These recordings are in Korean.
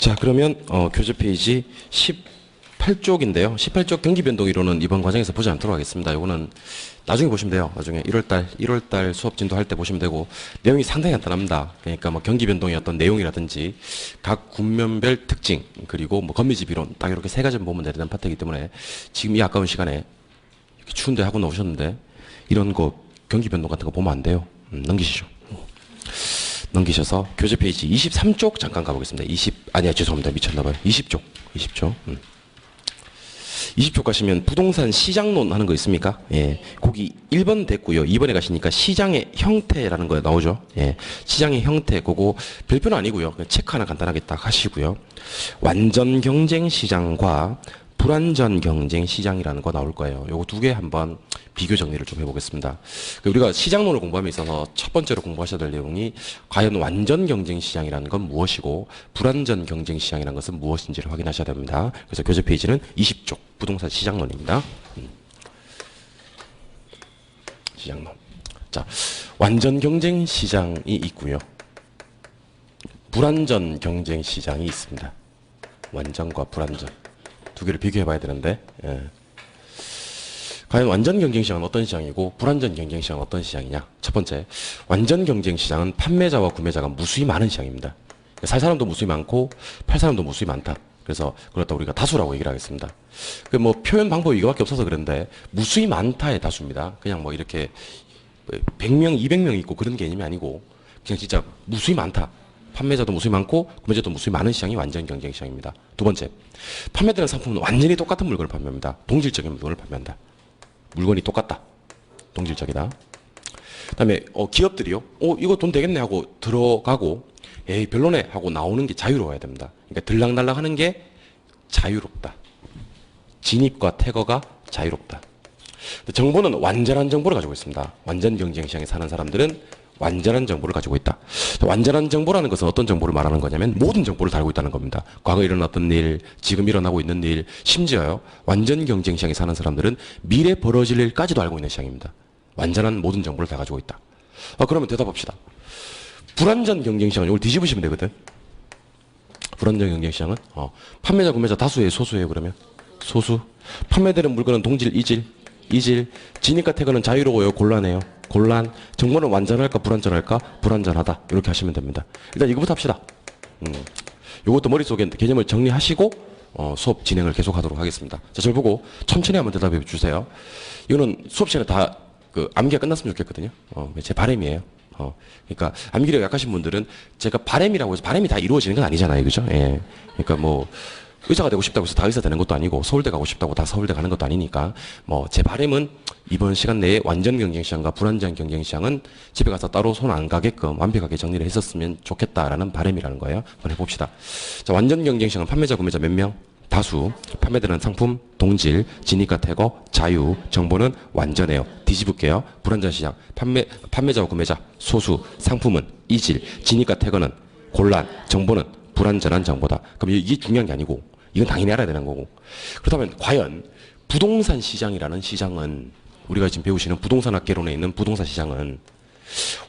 자, 그러면 교재 페이지 18쪽인데요. 18쪽 경기 변동 이론은 이번 과정에서 보지 않도록 하겠습니다. 이거는 나중에 보시면 돼요. 나중에 1월달 수업 진도할 때 보시면 되고, 내용이 상당히 간단합니다. 그러니까 뭐 경기 변동의 어떤 내용이라든지 각 국면별 특징, 그리고 뭐 건미집 이론, 딱 이렇게 세 가지만 보면 되는 파트이기 때문에 지금 이 아까운 시간에 이렇게 추운데 하고 나오셨는데 이런 거 경기 변동 같은 거 보면 안 돼요. 넘기시죠. 넘기셔서 교재 페이지 23쪽 잠깐 가보겠습니다. 아니야, 죄송합니다. 미쳤나봐요. 20쪽. 20쪽 가시면 부동산 시장론 하는 거 있습니까? 예. 거기 1번 됐고요. 2번에 가시니까 시장의 형태라는 거 나오죠. 예. 시장의 형태, 그거 별표는 아니고요. 그냥 체크 하나 간단하게 딱 하시고요. 완전 경쟁 시장과 불완전 경쟁 시장이라는 거 나올 거예요. 요거 두 개 한번 비교 정리를 좀 해보겠습니다. 우리가 시장론을 공부함에 있어서 첫 번째로 공부하셔야 될 내용이 과연 완전 경쟁 시장이라는 건 무엇이고 불완전 경쟁 시장이라는 것은 무엇인지를 확인하셔야 됩니다. 그래서 교재 페이지는 20쪽 부동산 시장론입니다. 시장론. 자, 완전 경쟁 시장이 있고요. 불완전 경쟁 시장이 있습니다. 완전과 불완전. 두 개를 비교해 봐야 되는데, 예. 과연 완전 경쟁 시장은 어떤 시장이고 불완전 경쟁 시장은 어떤 시장이냐? 첫 번째, 완전 경쟁 시장은 판매자와 구매자가 무수히 많은 시장입니다. 살 사람도 무수히 많고 팔 사람도 무수히 많다. 그래서 그렇다 우리가 다수라고 얘기를 하겠습니다. 그 뭐 표현 방법이 이거밖에 없어서 그런데 무수히 많다의 다수입니다. 그냥 뭐 이렇게 100명, 200명 있고 그런 개념이 아니고 그냥 진짜 무수히 많다. 판매자도 무수히 많고 구매자도 무수히 많은 시장이 완전 경쟁 시장입니다. 두 번째, 판매되는 상품은 완전히 똑같은 물건을 판매합니다. 동질적인 물건을 판매한다. 물건이 똑같다. 동질적이다. 그 다음에 기업들이요. 이거 돈 되겠네 하고 들어가고 에이 별로네 하고 나오는 게 자유로워야 됩니다. 그러니까 들락날락 하는 게 자유롭다. 진입과 퇴거가 자유롭다. 정보는 완전한 정보를 가지고 있습니다. 완전 경쟁 시장에 사는 사람들은 완전한 정보를 가지고 있다. 완전한 정보라는 것은 어떤 정보를 말하는 거냐면 모든 정보를 다루고 있다는 겁니다. 과거에 일어났던 일, 지금 일어나고 있는 일, 심지어요. 완전 경쟁 시장에 사는 사람들은 미래 벌어질 일까지도 알고 있는 시장입니다. 완전한 모든 정보를 다 가지고 있다. 그러면 대답합시다. 불완전 경쟁 시장은 이걸 뒤집으시면 되거든. 불완전 경쟁 시장은 판매자, 구매자 다수예요, 소수예요? 그러면 소수. 판매되는 물건은 동질, 이질. 진입과 퇴거는 자유로워요, 곤란해요? 곤란. 정보는 완전할까 불완전할까? 불완전하다. 이렇게 하시면 됩니다. 일단 이거부터 합시다. 이것도 머릿속에 개념을 정리하시고 수업 진행을 계속하도록 하겠습니다. 자, 저를 보고 천천히 한번 대답해 주세요. 이거는 수업 시간에 다 암기가 끝났으면 좋겠거든요. 제 바람이에요. 그러니까 암기력 약하신 분들은 제가 바람이라고 해서 바람이 다 이루어지는 건 아니잖아요, 그죠? 예. 그러니까 뭐 의사가 되고 싶다고 해서 다 의사 되는 것도 아니고 서울대 가고 싶다고 다 서울대 가는 것도 아니니까 뭐 제 바람은 이번 시간 내에 완전 경쟁 시장과 불완전 경쟁 시장은 집에 가서 따로 손 안 가게끔 완벽하게 정리를 했었으면 좋겠다라는 바람이라는 거예요. 한번 해봅시다. 자, 완전 경쟁 시장은 판매자, 구매자 몇 명? 다수. 판매되는 상품, 동질, 진입과 퇴거, 자유. 정보는 완전해요. 뒤집을게요. 불완전 시장. 판매자와 구매자, 소수. 상품은 이질, 진입과 퇴거는 곤란. 정보는 불완전한 정보다. 그럼 이게 중요한 게 아니고 이건 당연히 알아야 되는 거고. 그렇다면 과연 부동산 시장이라는 시장은 우리가 지금 배우시는 부동산학개론에 있는 부동산 시장은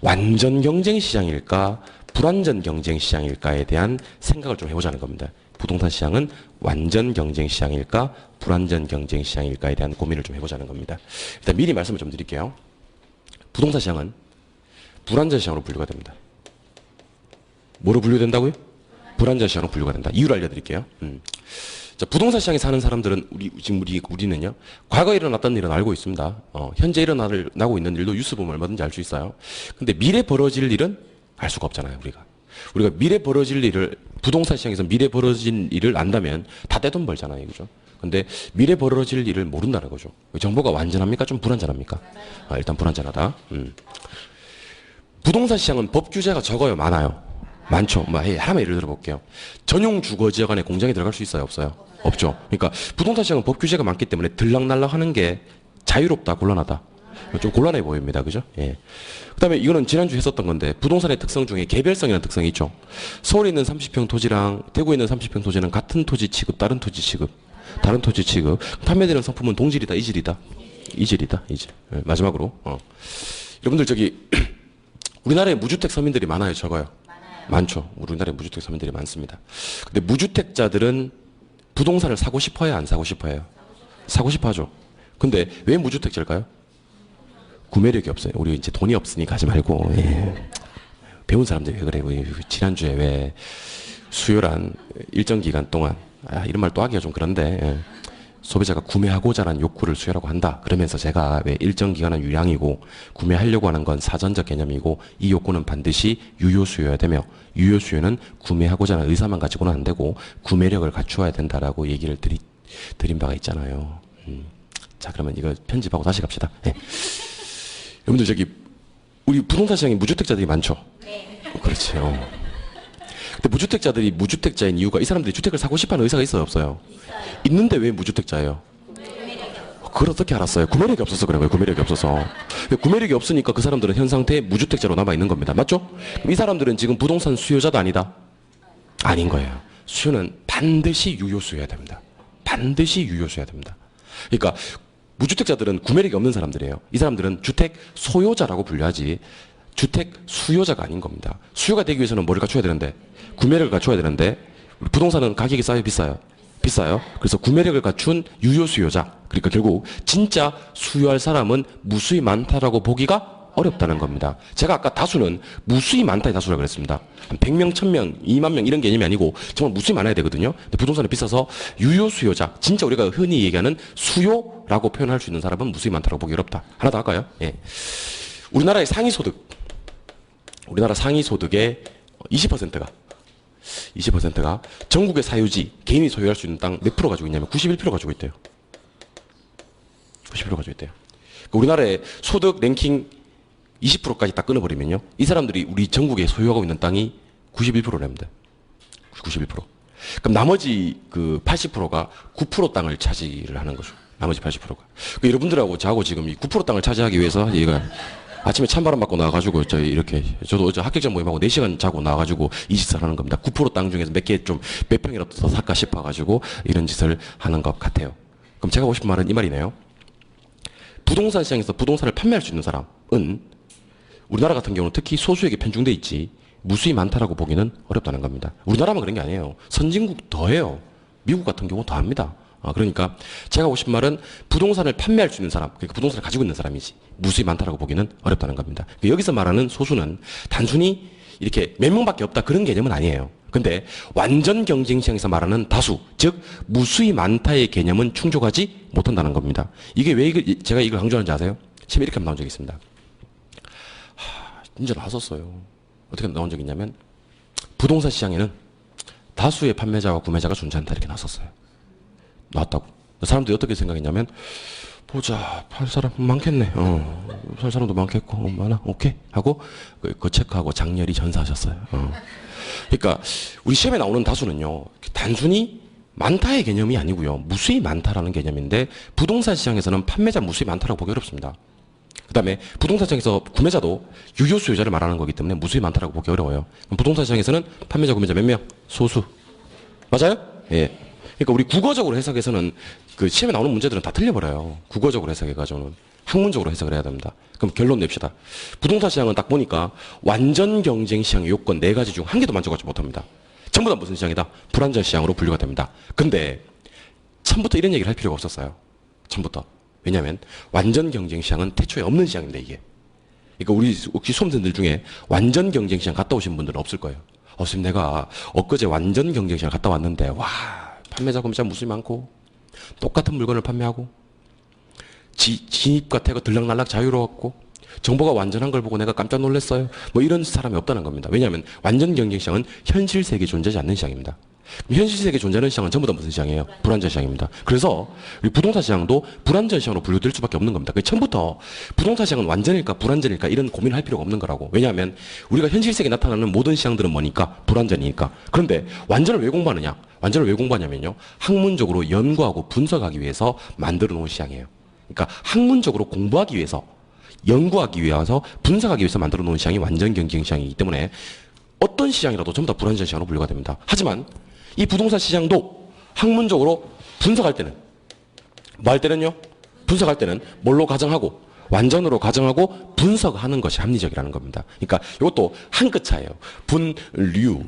완전 경쟁 시장일까 불완전 경쟁 시장일까에 대한 생각을 좀 해보자는 겁니다. 부동산 시장은 완전 경쟁 시장일까 불완전 경쟁 시장일까에 대한 고민을 좀 해보자는 겁니다. 일단 미리 말씀을 좀 드릴게요. 부동산 시장은 불완전 시장으로 분류가 됩니다. 뭐로 분류된다고요? 불완전 시장으로 분류가 된다. 이유를 알려드릴게요. 자, 부동산 시장에 사는 사람들은 우리는요. 과거에 일어났던 일은 알고 있습니다. 현재 일어나고 있는 일도 뉴스 보면 얼마든지 알 수 있어요. 근데 미래 벌어질 일은 알 수가 없잖아요, 우리가 미래 벌어질 일을 부동산 시장에서 미래 벌어질 일을 안다면 다 떼돈 벌잖아요, 그죠? 근데 미래 벌어질 일을 모른다는 거죠. 정보가 완전합니까? 좀 불완전합니까? 일단 불완전하다. 부동산 시장은 법 규제가 적어요, 많아요? 많죠. 하나만 예를 들어 볼게요. 전용 주거지역 안에 공장이 들어갈 수 있어요? 없어요? 없죠. 그러니까 부동산 시장은 법 규제가 많기 때문에 들락날락 하는 게 자유롭다, 곤란하다. 좀 곤란해 보입니다. 그죠? 예. 그 다음에 이거는 지난주에 했었던 건데 부동산의 특성 중에 개별성이라는 특성이 있죠. 서울에 있는 30평 토지랑 대구에 있는 30평 토지는 같은 토지 취급, 다른 토지 취급. 판매되는 상품은 동질이다, 이질이다? 이질이다, 이질. 예, 마지막으로. 여러분들 우리나라에 무주택 서민들이 많아요, 적어요? 많죠. 우리나라에 무주택 서민들이 많습니다. 근데 무주택자들은 부동산을 사고 싶어요, 안 사고 싶어요? 사고 싶어 하죠. 근데 왜 무주택자일까요? 구매력이 없어요. 우리 이제 돈이 없으니까 하지 말고. 예. 배운 사람들이 왜 그래? 우리 지난주에 왜 수요란 일정 기간 동안, 이런 말 또 하기가 좀 그런데, 예. 소비자가 구매하고자 하는 욕구를 수요라고 한다. 그러면서 제가 왜 일정 기간은 유량이고 구매하려고 하는 건 사전적 개념이고 이 욕구는 반드시 유효 수요여야 되며 유효 수요는 구매하고자 하는 의사만 가지고는 안 되고 구매력을 갖추어야 된다라고 얘기를 드린 바가 있잖아요. 자, 그러면 이거 편집하고 다시 갑시다. 네. 여러분들 저기 우리 부동산 시장에 무주택자들이 많죠? 네. 그렇죠. 근데 무주택자들이 무주택자인 이유가 이 사람들이 주택을 사고 싶어하는 의사가 있어요, 없어요? 있는데 왜 무주택자예요? 그걸 어떻게 알았어요? 구매력이 없어서 그런 거예요. 구매력이 없어서. 구매력이 없으니까 그 사람들은 현 상태에 무주택자로 남아있는 겁니다. 맞죠? 이 사람들은 지금 부동산 수요자도 아니다? 아닌 거예요. 수요는 반드시 유효 수요해야 됩니다. 반드시 유효 수요해야 됩니다. 그러니까 무주택자들은 구매력이 없는 사람들이에요. 이 사람들은 주택 소요자라고 분류하지 주택 수요자가 아닌 겁니다. 수요가 되기 위해서는 뭐를 갖춰야 되는데? 구매력을 갖춰야 되는데 부동산은 가격이 싸요, 비싸요? 비싸요. 그래서 구매력을 갖춘 유효 수요자. 그러니까 결국 진짜 수요할 사람은 무수히 많다라고 보기가 어렵다는 겁니다. 제가 아까 다수는 무수히 많다의 다수라고 그랬습니다. 한 100명, 1000명, 2만 명 이런 개념이 아니고 정말 무수히 많아야 되거든요. 근데 부동산이 비싸서 유효 수요자, 진짜 우리가 흔히 얘기하는 수요라고 표현할 수 있는 사람은 무수히 많다고 보기 어렵다. 하나 더 할까요? 예. 우리나라의 상위소득. 우리나라 상위소득의 20%가 전국의 사유지, 개인이 소유할 수 있는 땅 몇 프로 가지고 있냐면 91% 가지고 있대요. 90% 가지고 있대요. 우리나라의 소득 랭킹 20%까지 딱 끊어버리면요. 이 사람들이 우리 전국에 소유하고 있는 땅이 91%랍니다. 91%. 그럼 나머지 그 80%가 9% 땅을 차지를 하는 거죠. 나머지 80%가. 여러분들하고 저하고 지금 이 9% 땅을 차지하기 위해서 얘가 아침에 찬바람 맞고 나와가지고 저희 이렇게 저도 어제 합격자 모임하고 4시간 자고 나와가지고 이 짓을 하는 겁니다. 9% 땅 중에서 몇 평이라도 더 살까 싶어가지고 이런 짓을 하는 것 같아요. 그럼 제가 하고 싶은 말은 이 말이네요. 부동산 시장에서 부동산을 판매할 수 있는 사람은 우리나라 같은 경우는 특히 소수에게 편중돼 있지 무수히 많다라고 보기는 어렵다는 겁니다. 우리나라만 그런 게 아니에요. 선진국 더해요. 미국 같은 경우 더 합니다. 그러니까 제가 하고 싶은 말은 부동산을 판매할 수 있는 사람, 그러니까 부동산을 가지고 있는 사람이지 무수히 많다라고 보기는 어렵다는 겁니다. 여기서 말하는 소수는 단순히 이렇게 몇 명밖에 없다 그런 개념은 아니에요. 근데 완전 경쟁 시장에서 말하는 다수, 즉 무수히 많다의 개념은 충족하지 못한다는 겁니다. 이게 왜 제가 이걸 강조하는지 아세요? 시험에 이렇게 나온 적이 있습니다. 진짜 나왔었어요. 어떻게 나온 적이 있냐면 부동산 시장에는 다수의 판매자와 구매자가 존재한다 이렇게 나왔었어요. 나왔다고. 사람들이 어떻게 생각했냐면 보자, 팔 사람 많겠네. 살 사람도 많겠고, 많아. 오케이 하고 그거 체크하고 장렬히 전사하셨어요. 그러니까 우리 시험에 나오는 다수는요, 단순히 많다의 개념이 아니고요, 무수히 많다라는 개념인데 부동산 시장에서는 판매자 무수히 많다라고 보기 어렵습니다. 그 다음에 부동산 시장에서 구매자도 유효 수요자를 말하는 거기 때문에 무수히 많다라고 보기 어려워요. 그럼 부동산 시장에서는 판매자, 구매자 몇 명? 소수. 맞아요? 예. 그러니까 우리 국어적으로 해석해서는 그 시험에 나오는 문제들은 다 틀려버려요. 국어적으로 해석해가지고는. 학문적으로 해석을 해야 됩니다. 그럼 결론 냅시다. 부동산 시장은 딱 보니까 완전 경쟁 시장의 요건 4가지 중 한 개도 만족하지 못합니다. 전부 다 무슨 시장이다? 불안전 시장으로 분류가 됩니다. 근데 처음부터 이런 얘기를 할 필요가 없었어요. 처음부터. 왜냐하면 완전 경쟁 시장은 태초에 없는 시장입니다. 이게. 그러니까 우리 혹시 수험생들 중에 완전 경쟁 시장 갔다 오신 분들은 없을 거예요. 선생님 내가 엊그제 완전 경쟁 시장 갔다 왔는데 와 판매자 구매자 무수히 많고 똑같은 물건을 판매하고 진입과 퇴거 들락날락 자유로웠고 정보가 완전한 걸 보고 내가 깜짝 놀랐어요. 뭐 이런 사람이 없다는 겁니다. 왜냐하면 완전 경쟁 시장은 현실 세계에 존재하지 않는 시장입니다. 현실 세계에 존재하는 시장은 전부 다 무슨 시장이에요? 불안전 시장입니다. 그래서 우리 부동산 시장도 불안전 시장으로 분류될 수밖에 없는 겁니다. 처음부터 부동산 시장은 완전일까 불안전일까 이런 고민을 할 필요가 없는 거라고. 왜냐하면 우리가 현실 세계에 나타나는 모든 시장들은 뭐니까? 불안전이니까. 그런데 완전을 왜 공부하느냐? 완전을 왜 공부하냐면요, 학문적으로 연구하고 분석하기 위해서 만들어 놓은 시장이에요. 그러니까 학문적으로 공부하기 위해서, 연구하기 위해서, 분석하기 위해서 만들어 놓은 시장이 완전 경쟁 시장이기 때문에 어떤 시장이라도 전부 다 불안전 시장으로 분류가 됩니다. 하지만 이 부동산 시장도 학문적으로 분석할 때는, 뭐 할 때는요? 분석할 때는 뭘로 가정하고 완전으로 가정하고 분석하는 것이 합리적이라는 겁니다. 그러니까 이것도 한 끗 차이예요. 분류,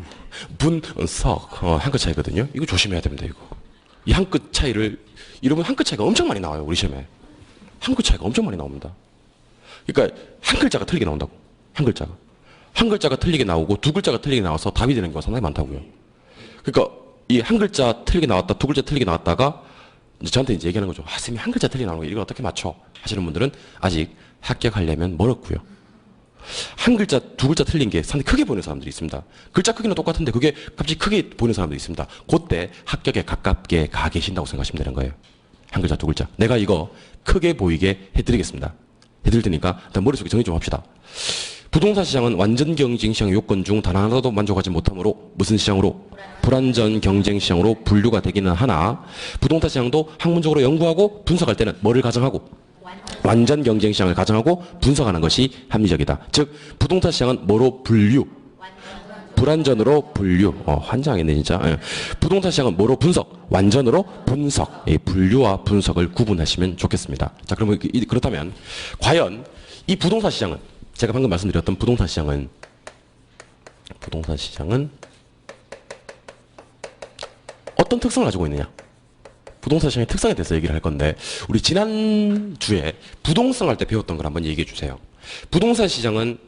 분석 한 끗 차이거든요. 이거 조심해야 됩니다. 이거 이 한 끗 차이를 이러면 한 끗 차이가 엄청 많이 나와요. 우리 시험에 한 끗 차이가 엄청 많이 나옵니다. 그러니까 한 글자가 틀리게 나온다고. 한 글자가 틀리게 나오고 두 글자가 틀리게 나와서 답이 되는 경우가 상당히 많다고요. 그러니까 이 한 글자 틀리게 나왔다, 두 글자 틀리게 나왔다가 이제 저한테 이제 얘기하는 거죠. 아, 쌤이 한 글자 틀리게 나오는 거 이걸 어떻게 맞춰? 하시는 분들은 아직 합격하려면 멀었고요. 한 글자, 두 글자 틀린 게 상당히 크게 보이는 사람들이 있습니다. 글자 크기는 똑같은데 그게 갑자기 크게 보이는 사람들이 있습니다. 그때 합격에 가깝게 가 계신다고 생각하시면 되는 거예요. 한 글자, 두 글자. 내가 이거 크게 보이게 해드리겠습니다. 해드릴 테니까 일단 머릿속에 정리 좀 합시다. 부동산 시장은 완전 경쟁 시장의 요건 중 단 하나도 만족하지 못하므로 무슨 시장으로? 불완전 경쟁 시장으로 분류가 되기는 하나 부동산 시장도 학문적으로 연구하고 분석할 때는 뭐를 가정하고? 완전 경쟁 시장을 가정하고 분석하는 것이 합리적이다. 즉 부동산 시장은 뭐로 분류? 불완전으로 분류. 환장했네 진짜. 예. 부동산 시장은 뭐로 분석? 완전으로 분석. 이 분류와 분석을 구분하시면 좋겠습니다. 자, 그러면 그렇다면 과연 이 부동산 시장은 제가 방금 말씀드렸던 부동산 시장은 어떤 특성을 가지고 있느냐? 부동산 시장의 특성에 대해서 얘기를 할 건데 우리 지난주에 부동성 할 때 배웠던 걸 한번 얘기해 주세요. 부동산 시장은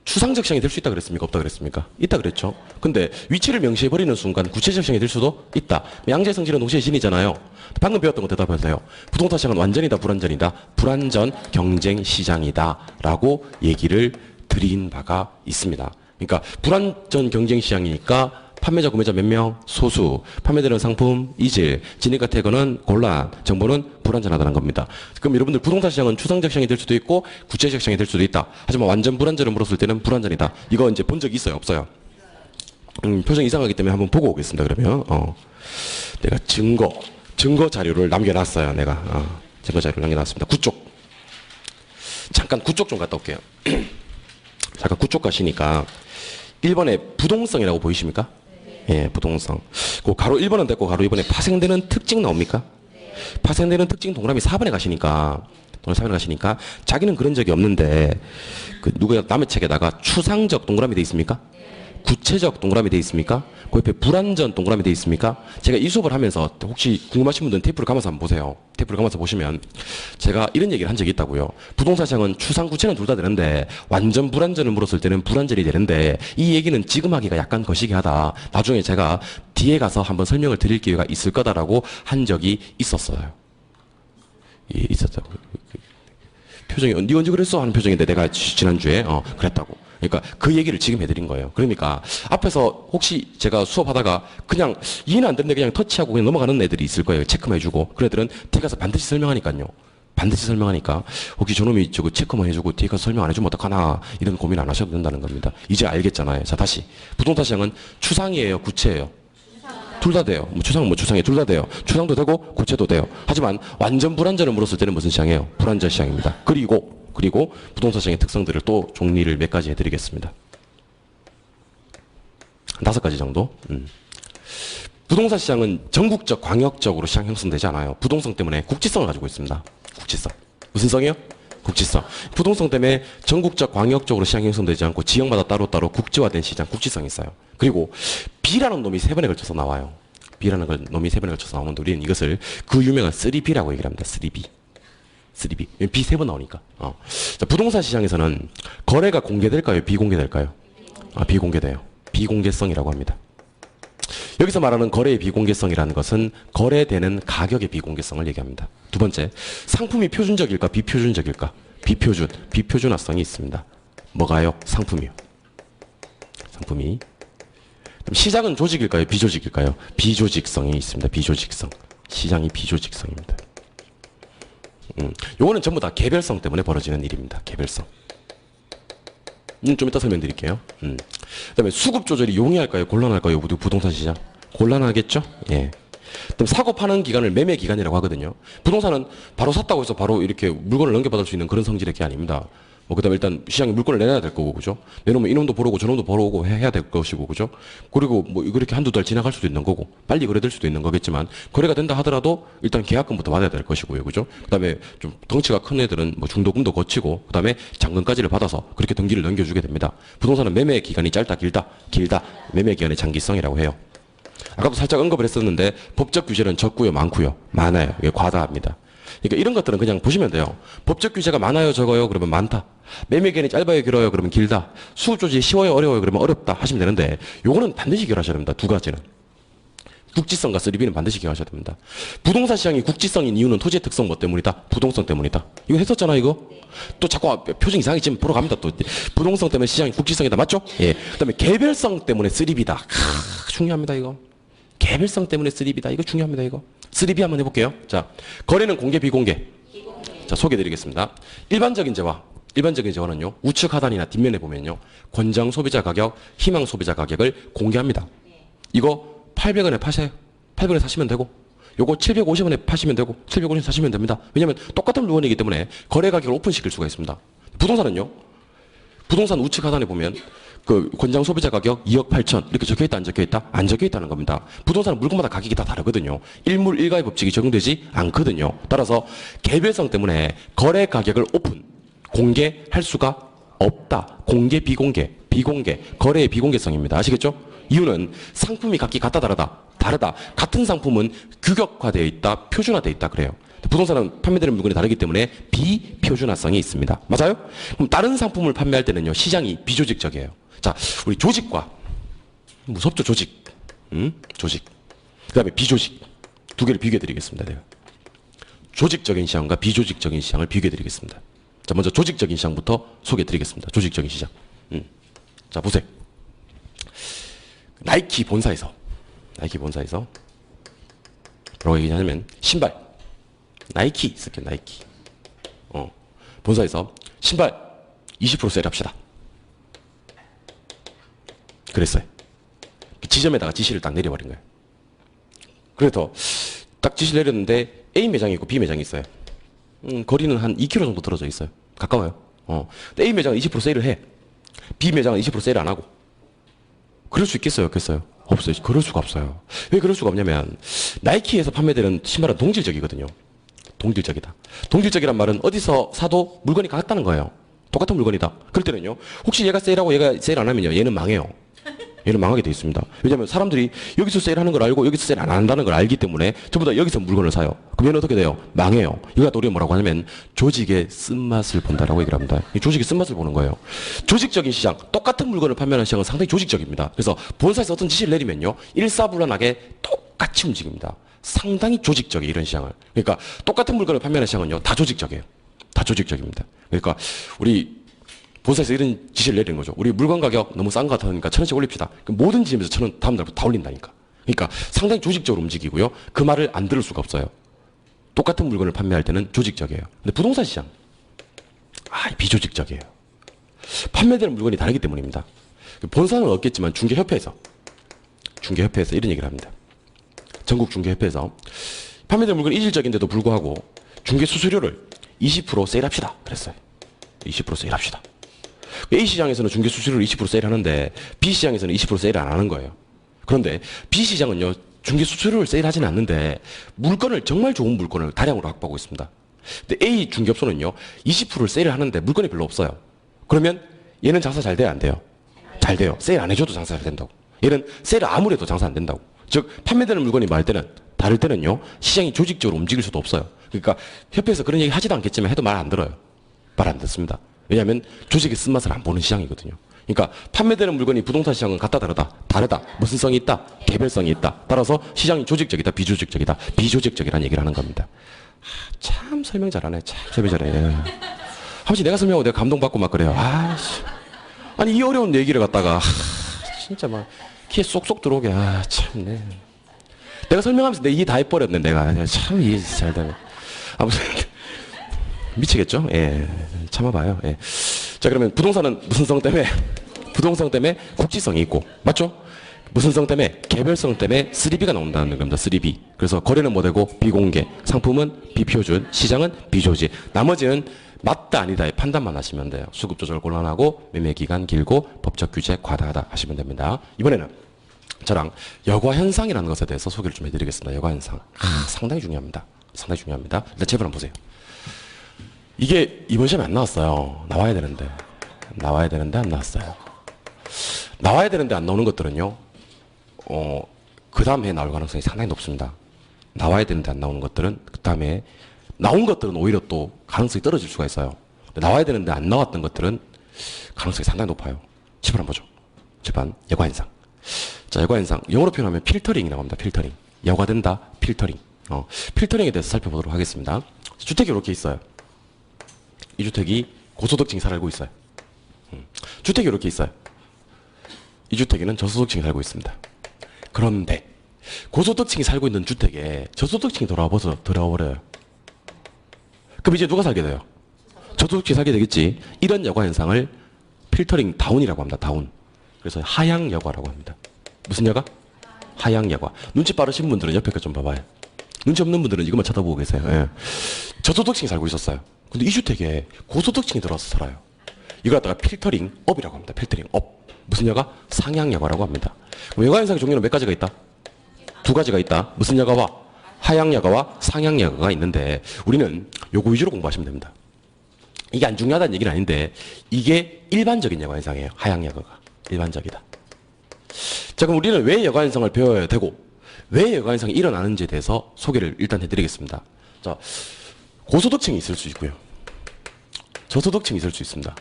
추상적 시장이 될 수 있다 그랬습니까? 없다 그랬습니까? 있다 그랬죠. 근데 위치를 명시해버리는 순간 구체적 시장이 될 수도 있다. 양자의 성질은 동시에 진이잖아요. 방금 배웠던 거 대답하세요. 부동산 시장은 완전이다 불완전이다? 불완전 경쟁 시장이다 라고 얘기를 드린 바가 있습니다. 그러니까 불완전 경쟁 시장이니까 판매자, 구매자 몇 명? 소수. 판매되는 상품, 이질. 진입과 퇴거는 곤란. 정보는 불완전하다는 겁니다. 그럼 여러분들 부동산 시장은 추상적 시장이 될 수도 있고 구체적 시장이 될 수도 있다. 하지만 완전 불완전을 물었을 때는 불완전이다. 이거 이제 본 적이 있어요? 없어요? 표정이 이상하기 때문에 한번 보고 오겠습니다. 그러면 내가 증거 자료를 남겨놨어요. 내가 증거 자료를 남겨놨습니다. 9쪽. 잠깐 9쪽 좀 갔다 올게요. 잠깐 9쪽 가시니까 1번에 부동성이라고 보이십니까? 예, 부동성. 그 가로 1번은 됐고 가로 2번에 파생되는 특징 나옵니까? 파생되는 특징 동그라미 4번에 가시니까 자기는 그런 적이 없는데 그 누가 남의 책에다가 추상적 동그라미 돼 있습니까? 구체적 동그라미 돼 있습니까? 그 옆에 불완전 동그라미 돼 있습니까? 제가 이 수업을 하면서 혹시 궁금하신 분들은 테이프를 감아서 한번 보세요. 테이프를 감아서 보시면 제가 이런 얘기를 한 적이 있다고요. 부동산 시장은 추상 구체는 둘 다 되는데 완전 불완전을 물었을 때는 불완전이 되는데 이 얘기는 지금 하기가 약간 거시기하다. 나중에 제가 뒤에 가서 한번 설명을 드릴 기회가 있을 거다라고 한 적이 있었어요. 예, 있었죠. 표정이 네 언제 그랬어? 하는 표정인데 내가 지난주에 그랬다고. 그러니까 그 얘기를 지금 해드린 거예요. 그러니까 앞에서 혹시 제가 수업하다가 그냥 이해는 안 되는데 그냥 터치하고 그냥 넘어가는 애들이 있을 거예요. 체크만 해주고. 그런 애들은 뒤에 가서 반드시 설명하니까요. 반드시 설명하니까 혹시 저놈이 저거 체크만 해주고 뒤에 가서 설명 안 해주면 어떡하나 이런 고민 안 하셔도 된다는 겁니다. 이제 알겠잖아요. 자, 다시 부동산 시장은 추상이에요, 구체예요? 둘 다 돼요. 추상이 둘 다 돼요. 추상도 되고 구체도 돼요. 하지만 완전 불완전을 물었을 때는 무슨 시장이에요? 불완전 시장입니다. 그리고 부동산 시장의 특성들을 또 정리를 몇 가지 해드리겠습니다. 5가지 정도. 부동산 시장은 전국적, 광역적으로 시장 형성되지 않아요. 부동성 때문에 국지성을 가지고 있습니다. 국지성. 무슨 성이요? 국지성. 부동성 때문에 전국적, 광역적으로 시장 형성되지 않고 지역마다 따로따로 국지화된 시장, 국지성이 있어요. 그리고 B라는 놈이 3번에 걸쳐서 나와요. B라는 놈이 3번에 걸쳐서 나오는데 우리는 이것을 그 유명한 3B라고 얘기를 합니다. 3B. B 3번 나오니까. 자, 부동산 시장에서는 거래가 공개될까요? 비공개될까요? 비공개돼요. 비공개성이라고 합니다. 여기서 말하는 거래의 비공개성이라는 것은 거래되는 가격의 비공개성을 얘기합니다. 두 번째, 상품이 표준적일까? 비표준적일까? 비표준화성이 있습니다. 뭐가요? 상품이요. 상품이. 그럼 시장은 조직일까요? 비조직일까요? 비조직성이 있습니다. 비조직성. 시장이 비조직성입니다. 요거는 전부 다 개별성 때문에 벌어지는 일입니다. 개별성. 좀 이따 설명드릴게요. 그다음에 수급 조절이 용이할까요? 곤란할까요? 우리 부동산 시장 곤란하겠죠? 예. 그다음 사고 파는 기간을 매매 기간이라고 하거든요. 부동산은 바로 샀다고 해서 바로 이렇게 물건을 넘겨받을 수 있는 그런 성질의 게 아닙니다. 그다음에 일단 시장에 물건을 내놔야 될 거고, 그죠? 내놓으면 이놈도 벌어오고 저놈도 벌어오고 해야 될 것이고, 그죠? 그리고 뭐 이렇게 한두 달 지나갈 수도 있는 거고, 빨리 거래될 수도 있는 거겠지만, 거래가 된다 하더라도 일단 계약금부터 받아야 될 것이고요, 그죠? 그다음에 좀 덩치가 큰 애들은 뭐 중도금도 거치고, 그다음에 잔금까지를 받아서 그렇게 등기를 넘겨주게 됩니다. 부동산은 매매 기간이 짧다, 길다, 매매 기간의 장기성이라고 해요. 아까도 살짝 언급을 했었는데 법적 규제는 적고요, 많고요, 많아요. 이게 과다합니다. 그러니까 이런 것들은 그냥 보시면 돼요. 법적 규제가 많아요, 적어요? 그러면 많다. 매매 기간이 짧아요, 길어요? 그러면 길다. 수급 조직이 쉬워요, 어려워요? 그러면 어렵다 하시면 되는데 요거는 반드시 기억하셔야 됩니다. 두 가지는. 국지성과 3B는 반드시 기억하셔야 됩니다. 부동산 시장이 국지성인 이유는 토지의 특성 뭐 때문이다? 부동성 때문이다. 이거 했었잖아, 이거? 또 자꾸 표정 이상하게 지금 보러 갑니다, 또. 부동성 때문에 시장이 국지성이다, 맞죠? 예. 그 다음에 개별성 때문에 3B다. 중요합니다, 이거. 개별성 때문에 3B다. 이거 중요합니다, 이거. 3B 한번 해볼게요. 자, 거래는 공개, 비공개. 자, 소개해드리겠습니다. 일반적인 재화는요, 우측 하단이나 뒷면에 보면요, 권장 소비자 가격, 희망 소비자 가격을 공개합니다. 이거 800원에 파세요. 800원에 사시면 되고, 요거 750원에 파시면 되고, 750원에 사시면 됩니다. 왜냐면 똑같은 물건이기 때문에 거래 가격을 오픈시킬 수가 있습니다. 부동산은요, 부동산 우측 하단에 보면 그 권장 소비자 가격 2억 8천 이렇게 적혀있다, 안 적혀있다? 안 적혀있다는 겁니다. 부동산은 물건마다 가격이 다 다르거든요. 일물 일가의 법칙이 적용되지 않거든요. 따라서 개별성 때문에 거래 가격을 오픈, 공개할 수가 없다. 공개, 비공개, 거래의 비공개성입니다. 아시겠죠? 이유는 상품이 각기 같다, 다르다. 같은 상품은 규격화되어 있다, 표준화되어 있다 그래요. 부동산은 판매되는 물건이 다르기 때문에 비표준화성이 있습니다. 맞아요? 그럼 다른 상품을 판매할 때는요, 시장이 비조직적이에요. 자, 우리 조직과, 무섭죠, 조직. 조직. 그 다음에 비조직. 두 개를 비교해 드리겠습니다, 내가. 조직적인 시장과 비조직적인 시장을 비교해 드리겠습니다. 자, 먼저 조직적인 시장부터 소개해 드리겠습니다. 조직적인 시장. 자, 보세요. 나이키 본사에서 뭐라고 얘기하냐면, 신발. 나이키 쓸게요, 나이키. 본사에서 신발 20% 세일합시다. 그랬어요. 지점에다가 지시를 딱 내려버린 거예요. 그래서 딱 지시를 내렸는데 A 매장이 있고 B 매장이 있어요. 거리는 한 2km 정도 떨어져 있어요. 가까워요. 근데 A 매장은 20% 세일을 해. B 매장은 20% 세일 안 하고. 그럴 수 있겠어요, 없겠어요? 없어요. 그럴 수가 없어요. 왜 그럴 수가 없냐면 나이키에서 판매되는 신발은 동질적이거든요. 동질적이다. 동질적이란 말은 어디서 사도 물건이 같다는 거예요. 똑같은 물건이다. 그럴 때는요, 혹시 얘가 세일하고 얘가 세일 안 하면요, 얘는 망해요. 얘는 망하게 돼 있습니다. 왜냐하면 사람들이 여기서 세일하는 걸 알고 여기서 세일 안 한다는 걸 알기 때문에 전부 다 여기서 물건을 사요. 그럼 얘는 어떻게 돼요? 망해요. 이거 우리가 뭐라고 하냐면 조직의 쓴맛을 본다라고 얘기를 합니다. 이 조직의 쓴맛을 보는 거예요. 조직적인 시장, 똑같은 물건을 판매하는 시장은 상당히 조직적입니다. 그래서 본사에서 어떤 지시를 내리면요, 일사불란하게 똑같이 움직입니다. 상당히 조직적이에요, 이런 시장을. 그러니까 똑같은 물건을 판매하는 시장은요, 다 조직적이에요. 다 조직적입니다. 그러니까 우리 본사에서 이런 지시를 내리는 거죠. 우리 물건 가격 너무 싼 것 같으니까 1,000원씩 올립시다. 모든 지점에서 1,000원 다음 날부터 다 올린다니까. 그러니까 상당히 조직적으로 움직이고요. 그 말을 안 들을 수가 없어요. 똑같은 물건을 판매할 때는 조직적이에요. 근데 부동산 시장, 비조직적이에요. 판매되는 물건이 다르기 때문입니다. 본사는 없겠지만 중개협회에서 이런 얘기를 합니다. 전국 중개협회에서 판매되는 물건이 이질적인데도 불구하고 중개 수수료를 20% 세일합시다. 그랬어요. 20% 세일합시다. A 시장에서는 중개 수수료를 20% 세일하는데 B 시장에서는 20% 세일 안 하는 거예요. 그런데 B 시장은요, 중개 수수료를 세일하지는 않는데 물건을, 정말 좋은 물건을 다량으로 확보하고 있습니다. 근데 A 중개업소는요, 20%를 세일을 하는데 물건이 별로 없어요. 그러면 얘는 장사 잘 돼요, 안 돼요? 잘 돼요. 세일 안 해줘도 장사 잘 된다고. 얘는 세일 아무리 해도 장사 안 된다고. 즉 판매되는 물건이 다를 때는요, 시장이 조직적으로 움직일 수도 없어요. 그러니까 협회에서 그런 얘기 하지도 않겠지만 해도 말 안 들어요. 말 안 듣습니다. 왜냐하면 조직의 쓴맛을 안 보는 시장이거든요. 그러니까 판매되는 물건이 부동산 시장은 같다, 다르다. 무슨 성이 있다? 개별성이 있다. 따라서 시장이 조직적이다, 비조직적이다. 비조직적이라는 얘기를 하는 겁니다. 참 설명 잘하네. 참 설명 잘해. 한 번씩 내가 설명하고 내가 감동받고 막 그래요. 아니 이 어려운 얘기를 갖다가 진짜 막 귀에 쏙쏙 들어오게. 참네. 내가 설명하면서 내 이해 다 해버렸네. 내가 참 이해 잘 되네. 아무튼 미치겠죠? 예, 참아봐요. 예. 자, 그러면 부동산은 무슨 성 때문에? 부동산 때문에 국지성이 있고, 맞죠? 무슨 성 때문에? 개별성 때문에 3B가 나온다는 겁니다. 3B. 그래서 거래는 뭐 되고? 비공개. 상품은 비표준. 시장은 비조직. 나머지는 맞다 아니다의 판단만 하시면 돼요. 수급 조절 곤란하고 매매 기간 길고 법적 규제 과다하다 하시면 됩니다. 이번에는 저랑 여과 현상이라는 것에 대해서 소개를 좀 해드리겠습니다. 여과 현상. 상당히 중요합니다. 상당히 중요합니다. 일단 제발 한번 보세요. 이게 이번 시험에 안 나왔어요. 나와야 되는데 안 나왔어요. 나와야 되는데 안 나오는 것들은요, 그 다음 해에 나올 가능성이 상당히 높습니다. 나와야 되는데 안 나오는 것들은 그 다음에 나온 것들은 오히려 또 가능성이 떨어질 수가 있어요. 나와야 되는데 안 나왔던 것들은 가능성이 상당히 높아요. 집을 한번 보죠. 집안 여과현상. 자, 여과현상 영어로 표현하면 필터링이라고 합니다. 필터링. 여과된다. 필터링. 필터링에 대해서 살펴보도록 하겠습니다. 주택이 이렇게 있어요. 이 주택이 고소득층이 살고 있어요. 주택이 이렇게 있어요. 이 주택에는 저소득층이 살고 있습니다. 그런데 고소득층이 살고 있는 주택에 저소득층이 들어와버려요. 그럼 이제 누가 살게 돼요? 저소득층이 살게 되겠지. 이런 여과 현상을 필터링 다운이라고 합니다. 다운. 그래서 하향 여과라고 합니다. 무슨 여과? 하향 여과. 눈치 빠르신 분들은 옆에 거 좀 봐봐요. 눈치 없는 분들은 이것만 쳐다보고 계세요. 예. 저소득층이 살고 있었어요. 근데 이 주택에 고소득층이 들어와서 살아요. 이걸 갖다가 필터링 업이라고 합니다. 필터링 업. 무슨 여과? 상향 여과라고 합니다. 그럼 여과 현상의 종류는 몇 가지가 있다? 두 가지가 있다. 무슨 여과와? 하향 여과와 상향 여과가 있는데 우리는 요거 위주로 공부하시면 됩니다. 이게 안 중요하다는 얘기는 아닌데 이게 일반적인 여과 현상이에요. 하향 여과가. 일반적이다. 자, 그럼 우리는 왜 여과 현상을 배워야 되고 왜 여과 현상이 일어나는지에 대해서 소개를 일단 해드리겠습니다. 자, 고소득층이 있을 수 있고요. 저소득층이 있을 수 있습니다.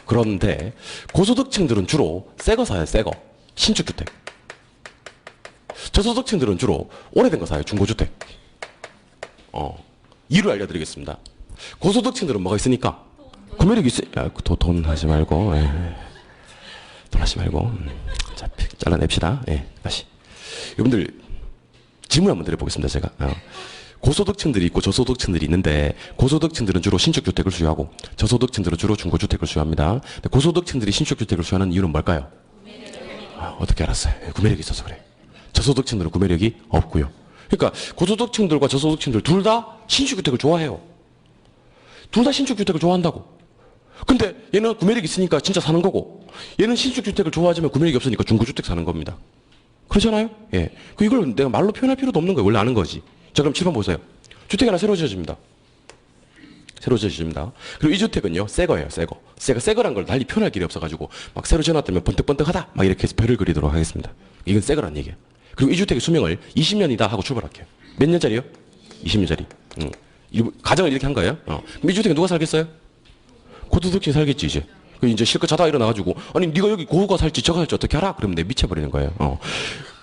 그런데 고소득층들은 주로 새거 사요. 새거. 신축주택. 저소득층들은 주로 오래된 거 사요. 중고주택. 이유를 알려드리겠습니다. 고소득층들은 뭐가 있으니까? 구매력이 있어요. 돈 하지 말고. 돈 하지 말고. 자, 잘라냅시다. 다시. 여러분들 질문 한번 드려보겠습니다. 제가. 고소득층들이 있고 저소득층들이 있는데 고소득층들은 주로 신축주택을 수요하고 저소득층들은 주로 중고주택을 수요합니다. 근데 고소득층들이 신축주택을 수요하는 이유는 뭘까요? 어떻게 알았어요? 구매력이 있어서 그래. 저소득층들은 구매력이 없고요. 그러니까 고소득층들과 저소득층들 둘 다 신축주택을 좋아해요. 둘 다 신축주택을 좋아한다고. 근데 얘는 구매력이 있으니까 진짜 사는 거고 얘는 신축주택을 좋아하지만 구매력이 없으니까 중고주택 사는 겁니다. 그렇잖아요? 예. 이걸 내가 말로 표현할 필요도 없는 거예요. 원래 아는 거지. 자, 그럼 7번 보세요. 주택이 하나 새로 지어집니다. 새로 지어집니다. 그리고 이 주택은요, 새 거예요, 새 거. 새 거란 걸 달리 표현할 길이 없어가지고, 막 새로 지어놨다면 번뜩번뜩하다! 막 이렇게 해서 별을 그리도록 하겠습니다. 이건 새 거란 얘기예요. 그리고 이 주택의 수명을 20년이다 하고 출발할게요. 몇 년짜리요? 20년짜리. 가정을 이렇게 한 거예요. 그럼 이 주택에 누가 살겠어요? 고소득층이 살겠지, 이제. 이제 실컷 자다가 일어나가지고, 아니, 네가 여기 고가 살지, 저가 살지 어떻게 알아? 그러면 내 미쳐버리는 거예요.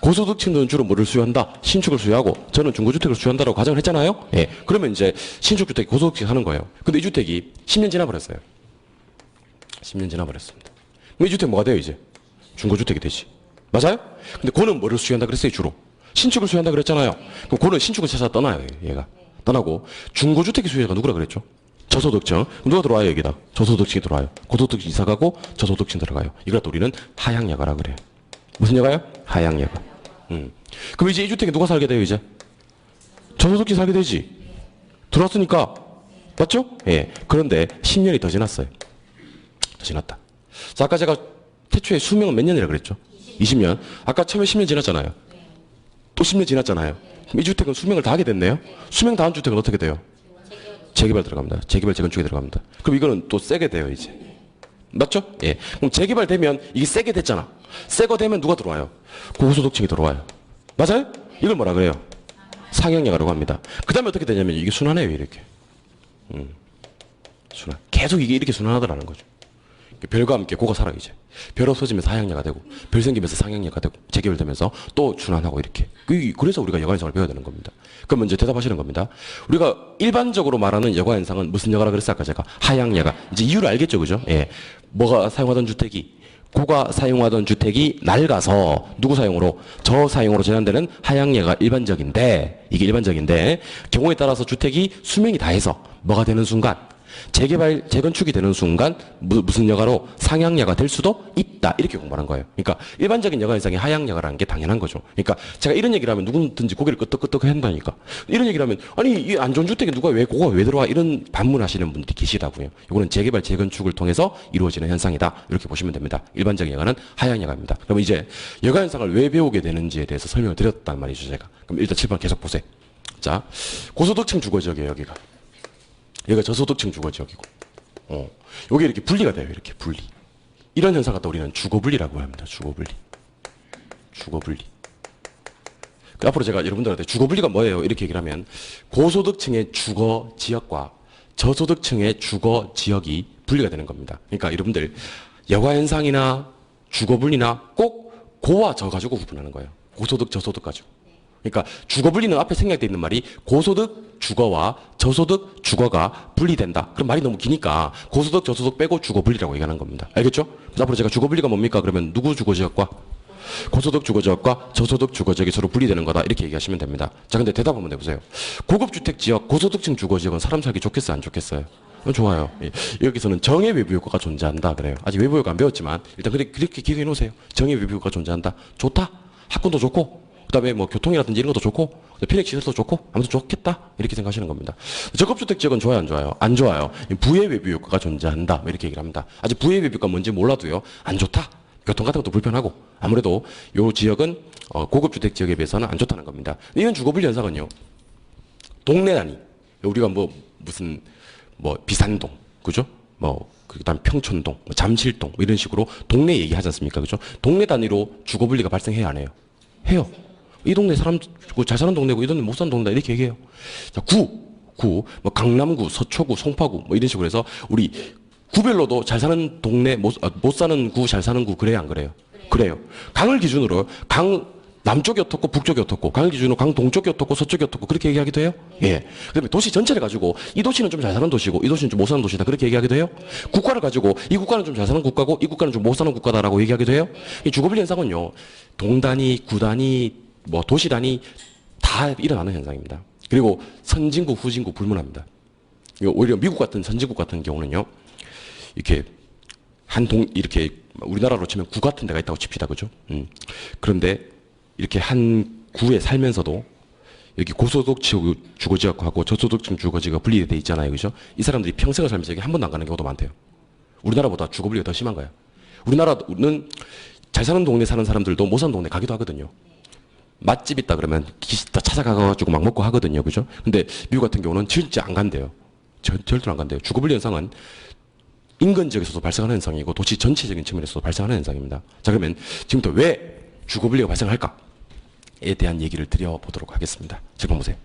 고소득층들은 주로 뭐를 수요한다? 신축을 수요하고, 저는 중고주택을 수요한다라고 가정을 했잖아요? 예. 그러면 이제 신축주택, 고소득층 하는 거예요. 근데 이 주택이 10년 지나버렸어요. 10년 지나버렸습니다. 그럼 이 주택 뭐가 돼요, 이제? 중고주택이 되지. 맞아요? 근데 고는 뭐를 수요한다 그랬어요, 주로? 신축을 수요한다 그랬잖아요. 그럼 고는 신축을 찾아 떠나요, 얘가. 떠나고, 중고주택의 수요자가 누구라 그랬죠? 저소득층. 누가 들어와요, 여기다? 저소득층이 들어와요. 고소득층 이사가고 저소득층 들어가요. 이걸 또 우리는 하향여가라 그래요. 무슨 여가요? 하향여가. 그럼 이제 이 주택에 누가 살게 돼요, 이제? 저소득층이 살게 되지. 들어왔으니까. 맞죠? 예. 그런데 10년이 더 지났어요. 더 지났다. 자, 아까 제가 태초에 수명은 몇 년이라 그랬죠? 20년. 아까 처음에 10년 지났잖아요. 또 10년 지났잖아요. 그럼 이 주택은 수명을 다 하게 됐네요. 수명 다한 주택은 어떻게 돼요? 재개발 들어갑니다. 재개발 재건축에 들어갑니다. 그럼 이거는 또 세게 돼요, 이제. 맞죠? 예. 그럼 재개발되면 이게 세게 됐잖아. 세거 되면 누가 들어와요? 고소득층이 들어와요. 맞아요? 이걸 뭐라 그래요? 상향여가라고 합니다. 그 다음에 어떻게 되냐면 이게 순환해요, 이렇게. 순환. 계속 이게 이렇게 순환하더라는 거죠. 별과 함께 고가 살아요, 이제. 별 없어지면서 하향여가 되고, 별 생기면서 상향여가 되고, 재개발되면서 또 순환하고 이렇게. 그래서 우리가 여가현상을 배워야 되는 겁니다. 그럼 이제 대답하시는 겁니다. 우리가 일반적으로 말하는 여가현상은 무슨 여가라 그랬어요, 아까 제가? 하향여가. 이제 이유를 알겠죠, 그죠? 예. 뭐가 사용하던 주택이, 고가 사용하던 주택이 낡아서 누구 사용으로? 저 사용으로 전환되는 하향여가 일반적인데, 이게 일반적인데, 경우에 따라서 주택이 수명이 다해서 뭐가 되는 순간? 재개발, 재건축이 되는 순간 무슨 여가로 상향여가 될 수도 있다. 이렇게 공부하는 거예요. 그러니까 일반적인 여가 현상이 하향여가라는 게 당연한 거죠. 그러니까 제가 이런 얘기를 하면 누구든지 고개를 끄덕끄덕 한다니까. 이런 얘기를 하면 아니 이 안 좋은 주택에 누가 왜 그거가 왜 들어와 이런 반문하시는 분들이 계시다고요. 이거는 재개발, 재건축을 통해서 이루어지는 현상이다. 이렇게 보시면 됩니다. 일반적인 여가는 하향여가입니다. 그럼 이제 여가 현상을 왜 배우게 되는지에 대해서 설명을 드렸단 말이죠, 제가. 그럼 일단 7번 계속 보세요. 자, 고소득층 주거지역이에요, 여기가. 여기가 저소득층 주거지역이고, 여기 이렇게 분리가 돼요, 이렇게 분리. 이런 현상 갖다 우리는 주거분리라고 합니다, 주거분리. 주거분리. 앞으로 제가 여러분들한테 주거분리가 뭐예요? 이렇게 얘기를 하면, 고소득층의 주거지역과 저소득층의 주거지역이 분리가 되는 겁니다. 그러니까 여러분들, 여가현상이나 주거분리나 꼭 고와 저 가지고 구분하는 거예요. 고소득, 저소득 가지고. 그러니까 주거분리는 앞에 생략되어 있는 말이 고소득 주거와 저소득 주거가 분리된다. 그럼 말이 너무 기니까 고소득 저소득 빼고 주거분리라고 얘기하는 겁니다. 알겠죠? 그래서 앞으로 제가 주거분리가 뭡니까? 그러면 누구 주거지역과 고소득 주거지역과 저소득 주거지역이 서로 분리되는 거다. 이렇게 얘기하시면 됩니다. 자, 근데 대답 한번 해보세요. 고급주택지역, 고소득층 주거지역은 사람 살기 좋겠어요? 안 좋겠어요? 좋아요. 예. 여기서는 정의 외부 효과가 존재한다. 그래요. 아직 외부 효과 안 배웠지만 일단 그렇게 기억해 놓으세요. 정의 외부 효과가 존재한다. 좋다. 학군도 좋고 그다음에 뭐 교통이라든지 이런 것도 좋고 편익시설도 좋고 아무튼 좋겠다 이렇게 생각하시는 겁니다. 저급주택 지역은 좋아요, 안 좋아요? 안 좋아요. 부의 외부 효과가 존재한다 이렇게 얘기를 합니다. 아직 부의 외부 효과가 뭔지 몰라도요, 안 좋다. 교통 같은 것도 불편하고 아무래도 요 지역은 고급주택 지역에 비해서는 안 좋다는 겁니다. 이런 주거분리 현상은요, 동네 단위 우리가 뭐 무슨 뭐 비산동, 그죠? 뭐 그다음 평촌동, 뭐 잠실동 뭐 이런 식으로 동네 얘기하지 않습니까, 그죠? 동네 단위로 주거분리가 발생해야 안 해요? 해요. 이 동네 사람 잘 사는 동네고 이 동네 못 사는 동네다 이렇게 얘기해요. 자, 뭐 강남구, 서초구, 송파구 뭐 이런 식으로 해서 우리 구별로도 잘 사는 동네 못 사는 구, 잘 사는 구 그래요, 안 그래요? 그래요. 강을 기준으로 강 남쪽이 어떻고 북쪽이 어떻고 강을 기준으로 강 동쪽이 어떻고 서쪽이 어떻고 그렇게 얘기하기도 해요. 예. 그다음에 도시 전체를 가지고 이 도시는 좀 잘 사는 도시고 이 도시는 좀 못 사는 도시다 그렇게 얘기하기도 해요. 국가를 가지고 이 국가는 좀 잘 사는 국가고 이 국가는 좀 못 사는 국가다라고 얘기하기도 해요. 이 주거분리 현상은요, 동 단위, 구 단위, 뭐 도시 단위 다 일어나는 현상입니다. 그리고 선진국, 후진국 불문합니다. 오히려 미국 같은 선진국 같은 경우는요, 이렇게 이렇게 우리나라로 치면 구 같은 데가 있다고 칩시다, 그죠? 그런데 이렇게 한 구에 살면서도 여기 고소득 주거지역하고 저소득층 주거지가 분리되어 있잖아요, 그죠? 이 사람들이 평생을 살면서 여기 한 번도 안 가는 경우도 많대요. 우리나라보다 주거분리가 더 심한 거야. 우리나라는 잘 사는 동네 사는 사람들도 못 사는 동네 가기도 하거든요. 맛집 있다 그러면 다 찾아가가지고 막 먹고 하거든요, 그죠? 근데 미국 같은 경우는 진짜 안 간대요. 절대로 안 간대요. 주거분리 현상은 인근 지역에서도 발생하는 현상이고 도시 전체적인 측면에서도 발생하는 현상입니다. 자, 그러면 지금부터 왜 주거분리가 발생할까에 대한 얘기를 드려보도록 하겠습니다. 지금 보세요.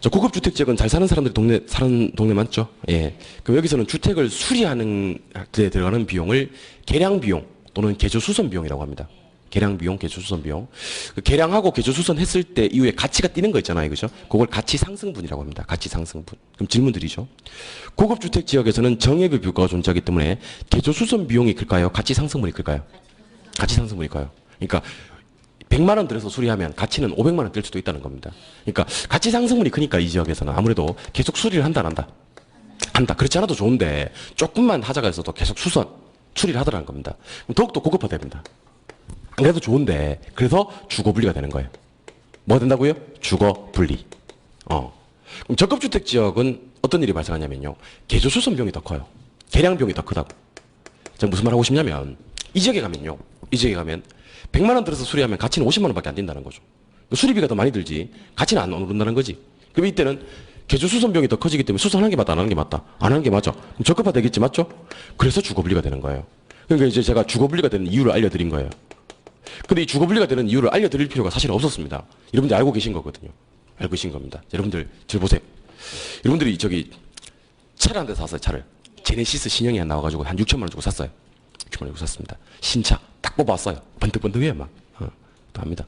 저 고급주택 지역은 잘 사는 사람들이 사는 동네 맞죠? 예. 그럼 여기서는 주택을 수리하는 데 들어가는 비용을 개량 비용 또는 개조 수선 비용이라고 합니다. 개량 비용, 개조 수선 비용. 그 개량하고 개조 수선 했을 때 이후에 가치가 뛰는 거 있잖아요, 그죠? 그걸 가치 상승분이라고 합니다. 가치 상승분. 그럼 질문 드리죠. 고급주택 지역에서는 정예비 비과가 존재하기 때문에 개조 수선 비용이 클까요? 가치 상승분이 클까요? 가치 상승분이 클까요? 그러니까 100만 원 들여서 수리하면 가치는 500만 원 될 수도 있다는 겁니다. 그러니까 가치 상승분이 크니까 이 지역에서는 아무래도 계속 수리를 한다, 안 한다? 한다. 그렇지 않아도 좋은데 조금만 하자가 있어도 계속 수리를 하더라는 겁니다. 그럼 더욱더 고급화됩니다. 안 그래도 좋은데 그래서 주거분리가 되는 거예요. 뭐가 된다고요? 주거분리. 그럼 적급주택 지역은 어떤 일이 발생하냐면요, 개조수선 비용이 더 커요. 개량 비용이 더 크다고. 제가 무슨 말 하고 싶냐면 이 지역에 가면 100만 원 들어서 수리하면 가치는 50만 원밖에 안 된다는 거죠. 수리비가 더 많이 들지 가치는 안 오른다는 거지. 그럼 이때는 개조수선 비용이 더 커지기 때문에 수선하는 게 맞다, 안 하는 게 맞다? 안 하는 게 맞죠. 그럼 적급화 되겠지, 맞죠? 그래서 주거분리가 되는 거예요. 그러니까 이제 제가 주거분리가 되는 이유를 알려드린 거예요. 근데 이 주거분리가 되는 이유를 알려드릴 필요가 사실 없었습니다. 여러분들 알고 계신 거거든요. 알고 계신 겁니다. 여러분들 잘 보세요. 여러분들이 차를 한 대 샀어요. 차를 제네시스 신형이 하나 나와가지고 한 6천만 원 주고 샀어요. 6천만 원 주고 샀습니다. 신차 딱 뽑아왔어요. 번뜩번뜩해요, 막. 또 합니다.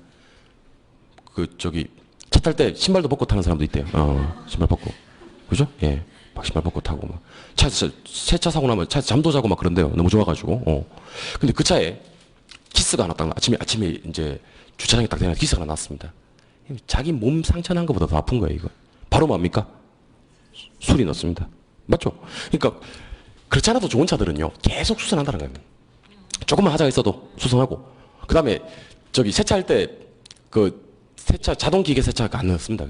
차 탈 때 신발도 벗고 타는 사람도 있대요. 신발 벗고, 그죠? 예, 막 신발 벗고 타고 막. 새 차 사고 나면 차 잠도 자고 막 그런데요. 너무 좋아가지고. 근데 그 차에 키스가 하나 딱 아침에 이제 주차장에 딱 대면 키스가 하나 났습니다. 자기 몸 상처 난 것보다 더 아픈 거예요, 이거. 바로 뭡니까? 수리 넣습니다. 맞죠? 그러니까 그렇지 않아도 좋은 차들은요 계속 수선한다는 거예요. 조금만 하자가 있어도 수선하고 그 다음에 저기 세차할 때 그 세차 자동 기계 세차가 안 넣습니다.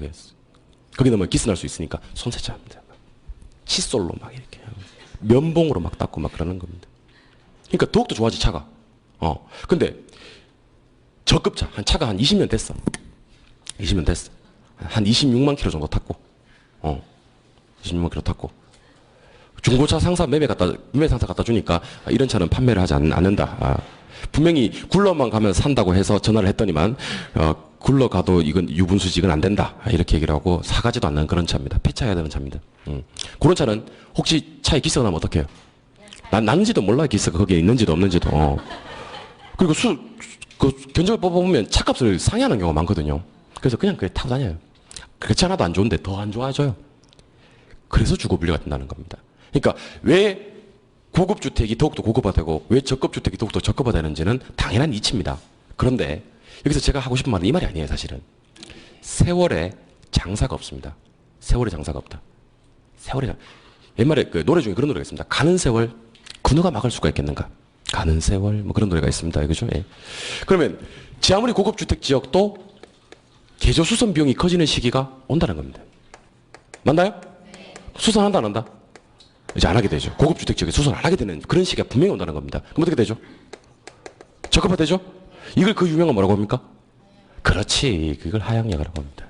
거기 넣으면 기스 날 수 있으니까 손 세차합니다. 칫솔로 막 이렇게 면봉으로 막 닦고 막 그러는 겁니다. 그러니까 더욱더 좋아지 차가. 근데 저급차 한 차가 한 20년 됐어. 20년 됐어. 한 26만 킬로 정도 탔고, 26만 킬로 탔고. 중고차 상사 매매 상사 갖다 주니까 이런 차는 판매를 하지 않는다. 분명히 굴러만 가면 산다고 해서 전화를 했더니만 굴러 가도 이건 유분수직은 안 된다. 이렇게 얘기를 하고 사가지도 않는 그런 차입니다. 폐차해야 되는 차입니다. 그런 차는 혹시 차에 기스가 나면 어떡해요? 나는지도 몰라요. 기스가 거기에 있는지도 없는지도. 그리고 그 견적을 뽑아보면 차값을 상회하는 경우가 많거든요. 그래서 그냥 그게 타고 다녀요. 그렇지 않아도 안 좋은데 더 안 좋아져요. 그래서 주거분리가 된다는 겁니다. 그러니까 왜 고급 주택이 더욱더 고급화되고 왜 저급 주택이 더욱더 저급화되는지는 당연한 이치입니다. 그런데 여기서 제가 하고 싶은 말은 이 말이 아니에요. 사실은 세월에 장사가 없습니다. 세월에 장사가 없다. 옛말에 그 노래 중에 그런 노래가 있습니다. 가는 세월 그 누가 막을 수가 있겠는가. 가는 세월 뭐 그런 노래가 있습니다. 그죠? 예. 그러면 제 아무리 고급 주택 지역도 개조 수선 비용이 커지는 시기가 온다는 겁니다. 맞나요? 수선한다 안 한다? 이제 안 하게 되죠. 고급주택 지역에 수선 안 하게 되는 그런 시기가 분명히 온다는 겁니다. 그럼 어떻게 되죠? 적급화되죠? 이걸 그 유명한 뭐라고 합니까? 그렇지. 그걸 하향여가라고 합니다.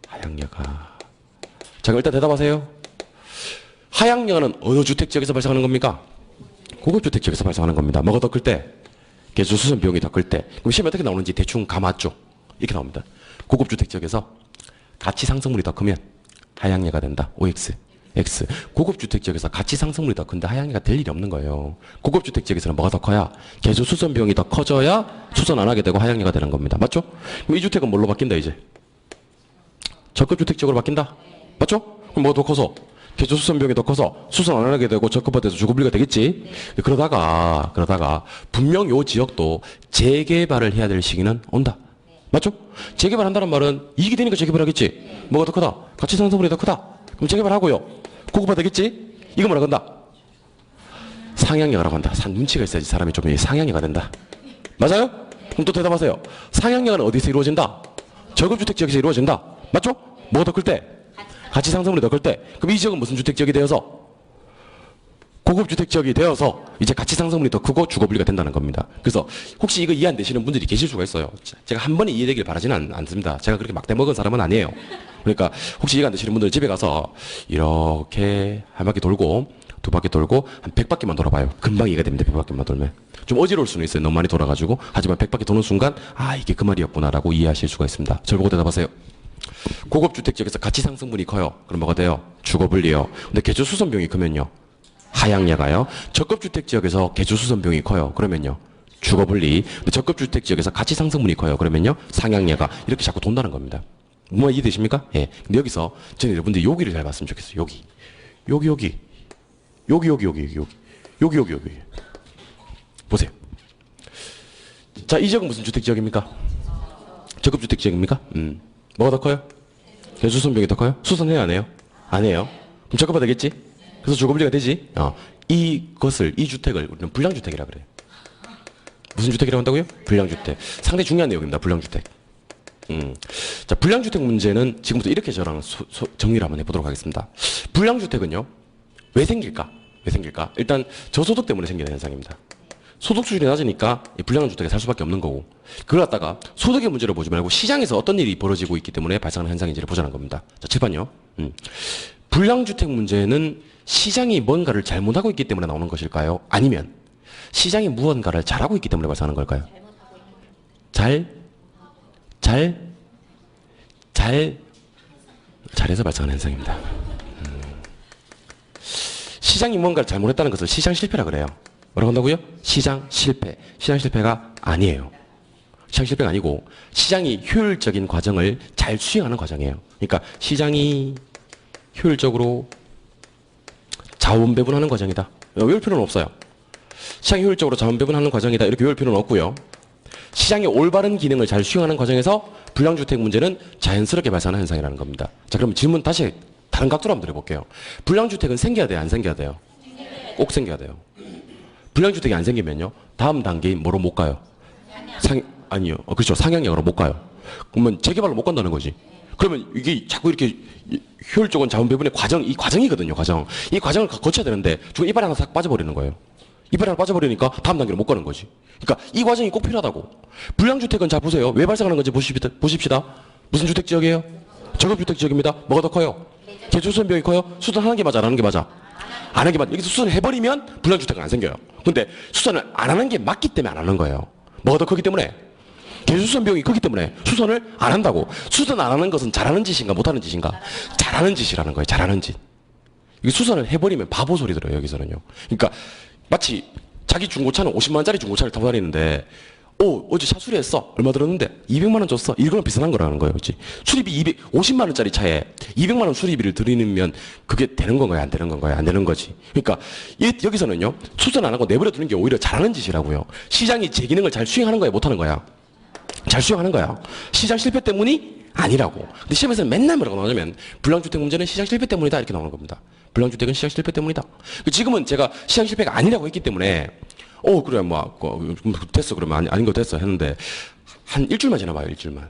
하향여가. 자, 그럼 일단 대답하세요. 하향여가는 어느 주택 지역에서 발생하는 겁니까? 고급주택 지역에서 발생하는 겁니다. 뭐가 더 클 때? 개조 수선 비용이 더 클 때. 그럼 시험에 어떻게 나오는지 대충 감았죠? 이렇게 나옵니다. 고급주택 지역에서 가치 상승물이 더 크면 하향여가 된다. OX. X. 고급주택 지역에서 가치 상승물이 더 큰데 하향여가 될 일이 없는 거예요. 고급주택 지역에서는 뭐가 더 커야? 개조 수선 비용이 더 커져야 수선 안 하게 되고 하향여가 되는 겁니다. 맞죠? 그럼 이 주택은 뭘로 바뀐다 이제? 적급주택 지역으로 바뀐다? 맞죠? 그럼 뭐가 더 커서? 개조 수선 비용이 더 커서 수선 안 하게 되고 적급화돼서 주거분리가 되겠지? 그러다가 분명 요 지역도 재개발을 해야 될 시기는 온다. 맞죠? 재개발한다는 말은 이익이 되니까 재개발하겠지? 뭐가 더 크다? 가치 상승물이 더 크다? 그럼 재개발하고요. 고급화 되겠지? 이거 뭐라고 한다? 상향여가라고 한다. 눈치가 있어야지 사람이 좀 상향여가 된다. 맞아요? 그럼 또 대답하세요. 상향여가는 어디서 이루어진다? 저급주택 지역에서 이루어진다. 맞죠? 뭐가 더 클 때? 가치 상승물이 더 클 때. 그럼 이 지역은 무슨 주택 지역이 되어서? 고급주택 지역이 되어서 이제 가치 상승물이 더 크고 주거분리가 된다는 겁니다. 그래서 혹시 이거 이해 안 되시는 분들이 계실 수가 있어요. 제가 한 번에 이해되길 바라지는 않습니다. 제가 그렇게 막대 먹은 사람은 아니에요. 그러니까 혹시 이해가 안 되시는 분들은 집에 가서 이렇게 한 바퀴 돌고 두 바퀴 돌고 한 100바퀴만 돌아봐요. 금방 이해가 됩니다. 100바퀴만 돌면. 좀 어지러울 수는 있어요. 너무 많이 돌아가지고. 하지만 100바퀴 도는 순간 아 이게 그 말이었구나라고 이해하실 수가 있습니다. 저를 보고 대답하세요. 고급주택 지역에서 가치 상승분이 커요. 그럼 뭐가 돼요? 주거분리요. 근데 개조 수선 비용이 크면요. 하향여가요. 적급주택 지역에서 개조 수선 비용이 커요. 그러면요. 주거분리. 근데 적급주택 지역에서 가치 상승분이 커요. 그러면요. 상향여가. 이렇게 자꾸 돈다는 겁니다. 뭐 이해되십니까? 예. 근데 여기서 저는 여러분들이 여기를 잘 봤으면 좋겠어요. 여기. 여기. 보세요. 자, 이 지역은 무슨 주택 지역입니까? 적급주택 지역입니까? 뭐가 더 커요? 개조 수선 비용이 더 커요? 수선해야 안 해요? 안 해요. 그럼 적급화 되겠지? 그래서 주거분리가 되지? 이 주택을 우리는 불량주택이라 그래요. 무슨 주택이라고 한다고요? 불량주택. 상당히 중요한 내용입니다. 불량주택. 자, 불량주택 문제는 지금부터 이렇게 저랑 정리를 한번 해보도록 하겠습니다. 불량주택은요, 왜 생길까? 일단 저소득 때문에 생기는 현상입니다. 소득 수준이 낮으니까 이 불량한 주택에 살 수밖에 없는 거고, 그걸 갖다가 소득의 문제를 보지 말고 시장에서 어떤 일이 벌어지고 있기 때문에 발생하는 현상인지를 보자는 겁니다. 자, 7번요. 불량주택 문제는 시장이 뭔가를 잘못하고 있기 때문에 나오는 것일까요? 아니면 시장이 무언가를 잘하고 있기 때문에 발생하는 걸까요? 잘해서 발생하는 현상입니다. 시장이 뭔가를 잘못했다는 것을 시장 실패라 그래요. 뭐라고 한다고요? 시장 실패. 시장 실패가 아니에요. 시장 실패가 아니고 시장이 효율적인 과정을 잘 수행하는 과정이에요. 그러니까 시장이 효율적으로 자원 배분하는 과정이다. 외울 필요는 없어요. 시장이 효율적으로 자원 배분하는 과정이다. 이렇게 외울 필요는 없고요. 시장의 올바른 기능을 잘 수행하는 과정에서 불량주택 문제는 자연스럽게 발생하는 현상이라는 겁니다. 자, 그럼 질문 다시 다른 각도로 한번 드려볼게요. 불량주택은 생겨야 돼요? 안 생겨야 돼요? 꼭 생겨야 돼요. 불량주택이 안 생기면요. 다음 단계인 뭐로 못 가요? 아니요. 그렇죠. 상향역으로 못 가요. 그러면 재개발로 못 간다는 거지. 그러면 이게 자꾸 이렇게 효율적인 자원 배분의 이 과정이거든요. 과정. 이 과정을 거쳐야 되는데 중간 이빨 하나 싹 빠져버리는 거예요. 이빨 하나 빠져버리니까 다음 단계로 못 가는 거지. 그러니까 이 과정이 꼭 필요하다고. 불량주택은 잘 보세요. 왜 발생하는 건지 보십시다. 무슨 주택 지역이에요? 저급주택 지역입니다. 뭐가 더 커요? 개조선 비용이 커요? 수선하는 게 맞아? 안 하는 게 맞아? 안 하는 게 맞아. 여기서 수선을 해버리면 불량주택은 안 생겨요. 근데 수선을 안 하는 게 맞기 때문에 안 하는 거예요. 뭐가 더 크기 때문에? 개수선 비용이 크기 때문에 수선을 안 한다고. 수선 안 하는 것은 잘하는 짓인가 못하는 짓인가? 잘하는 짓이라는 거예요. 잘하는 짓. 이게 수선을 해버리면 바보 소리 들어요. 여기서는요. 그러니까 마치 자기 중고차는 50만 원짜리 중고차를 타고 다니는데 어제 차 수리했어. 얼마 들었는데? 200만 원 줬어. 이거랑 비슷한 거라는 거예요. 그렇지? 수리비 50만 원짜리 차에 200만 원 수리비를 들이면 그게 되는 건가요? 안 되는 건가요? 안 되는 거지. 그러니까 여기서는요. 수선 안 하고 내버려 두는 게 오히려 잘하는 짓이라고요. 시장이 제 기능을 잘 수행하는 거야? 못하는 거야? 잘 수행하는 거야. 시장 실패 때문이 아니라고. 근데 시험에서는 맨날 뭐라고 나오냐면 불량주택 문제는 시장 실패 때문이다 이렇게 나오는 겁니다. 불량주택은 시장 실패 때문이다. 지금은 제가 시장 실패가 아니라고 했기 때문에 그래 됐어 그러면 아닌 거 됐어 했는데 한 일주일만 지나봐요. 일주일만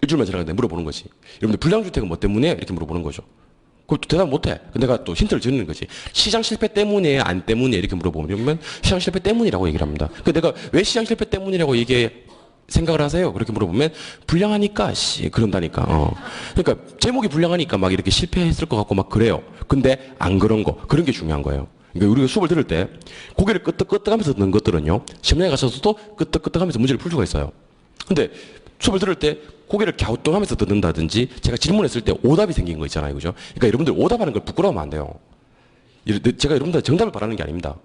지나가는데 물어보는 거지. 여러분들 불량주택은 뭐 때문에 이렇게 물어보는 거죠. 그럼 또 대답 못해. 내가 또 힌트를 주는 거지. 시장 실패 때문에 안 때문에 이렇게 물어보면 시장 실패 때문이라고 얘기를 합니다. 내가 왜 시장 실패 때문이라고 생각을 하세요? 그렇게 물어보면 불량하니까 그런다니까. 그러니까 제목이 불량하니까 막 이렇게 실패했을 것 같고 막 그래요. 근데 안 그런 게 중요한 거예요. 그러니까 우리가 수업을 들을 때 고개를 끄덕끄덕하면서 듣는 것들은요. 시험장에 가셔서도 끄덕끄덕하면서 문제를 풀 수가 있어요. 근데 수업을 들을 때 고개를 갸우뚱하면서 듣는다든지 제가 질문했을 때 오답이 생긴 거 있잖아요. 그죠? 그러니까 여러분들 오답하는 걸 부끄러우면 안 돼요. 제가 여러분들 정답을 바라는 게 아닙니다.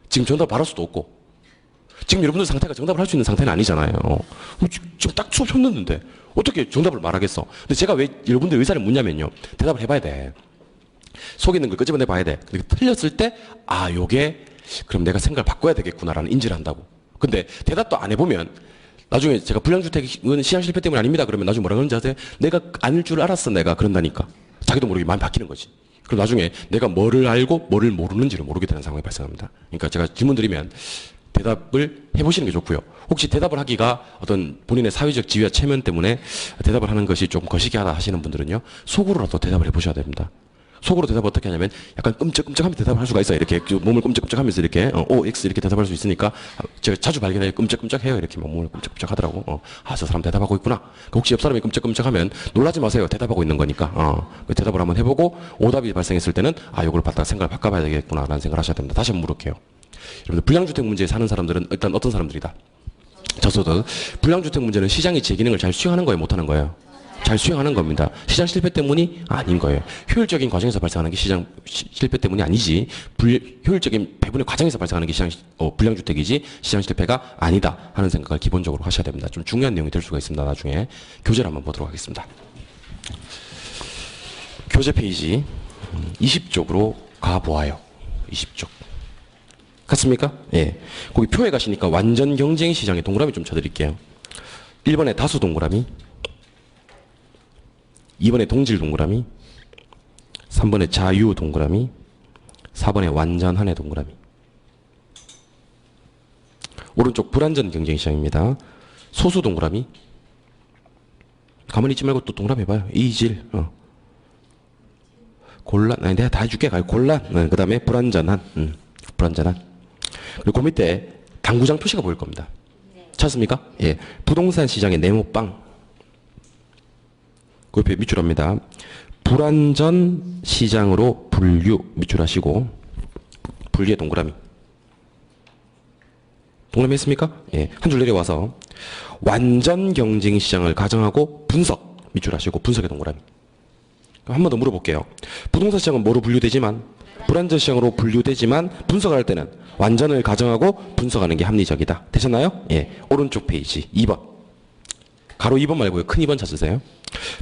지금 정답을 바랄 수도 없고 지금 여러분들 상태가 정답을 할 수 있는 상태는 아니잖아요. 지금 딱 수업 쳤는데 어떻게 정답을 말하겠어. 근데 제가 왜 여러분들 의사를 묻냐면요. 대답을 해봐야 돼. 속에 있는 걸 끄집어내 봐야 돼. 틀렸을 때 요게 그럼 내가 생각을 바꿔야 되겠구나라는 인지를 한다고. 근데 대답도 안 해보면 나중에 제가 불량주택은 시장 실패 때문이 아닙니다. 그러면 나중에 뭐라 그러는지 아세요? 내가 아닐 줄 알았어 내가 그런다니까. 자기도 모르게 마음이 바뀌는 거지. 그럼 나중에 내가 뭐를 알고 뭐를 모르는지를 모르게 되는 상황이 발생합니다. 그러니까 제가 질문 드리면 대답을 해보시는 게 좋고요. 혹시 대답을 하기가 어떤 본인의 사회적 지위와 체면 때문에 대답을 하는 것이 좀 거시기하다 하시는 분들은요. 속으로라도 대답을 해보셔야 됩니다. 속으로 대답을 어떻게 하냐면 약간 끔찍끔찍하면서 대답을 할 수가 있어요. 이렇게 몸을 끔찍끔찍하면서 이렇게 X 이렇게 대답할 수 있으니까 제가 자주 발견해요. 끔찍끔찍해요. 이렇게 몸을 끔찍끔찍 하더라고. 저 사람 대답하고 있구나. 혹시 옆 사람이 끔찍끔찍하면 놀라지 마세요. 대답하고 있는 거니까. 대답을 한번 해보고 오답이 발생했을 때는 이걸 받다가 생각을 바꿔봐야 되겠구나라는 생각을 하셔야 됩니다. 다시 한번 물을게요. 여러분들 불량주택 문제에 사는 사람들은 일단 어떤 사람들이다? 저소득. 불량주택 문제는 시장이 제 기능을 잘 수행하는 거예요? 못하는 거예요? 잘 수행하는 겁니다. 시장 실패 때문이 아닌 거예요. 효율적인 과정에서 발생하는 게 시장 실패 때문이 아니지 효율적인 배분의 과정에서 발생하는 게 불량주택이지 시장 실패가 아니다 하는 생각을 기본적으로 하셔야 됩니다. 좀 중요한 내용이 될 수가 있습니다. 나중에 교재를 한번 보도록 하겠습니다. 교재 페이지 20쪽으로 가보아요. 20쪽. 같습니까? 예. 거기 표에 가시니까 완전 경쟁 시장에 동그라미 좀 쳐드릴게요. 1번에 다수 동그라미, 2번에 동질 동그라미, 3번에 자유 동그라미, 4번에 완전한의 동그라미. 오른쪽 불완전 경쟁 시장입니다. 소수 동그라미. 가만히 있지 말고 또 동그라미 해봐요. 이질. 곤란. 내가 다 해줄게. 곤란. 그 다음에 불완전한. 불완전한. 그리고 그 밑에 당구장 표시가 보일 겁니다. 찾습니까? 예. 부동산 시장의 네모빵. 그 옆에 밑줄합니다. 불완전 시장으로 분류 밑줄하시고 분류의 동그라미. 동그라미 했습니까? 예. 한 줄 내려와서 완전 경쟁 시장을 가정하고 분석 밑줄하시고 분석의 동그라미. 한 번 더 물어볼게요. 부동산 시장은 뭐로 분류되지만 불완전 시장으로 분류되지만 분석을 할 때는 완전을 가정하고 분석하는 게 합리적이다. 되셨나요? 예. 오른쪽 페이지 2번. 가로 2번 말고요. 큰 2번 찾으세요.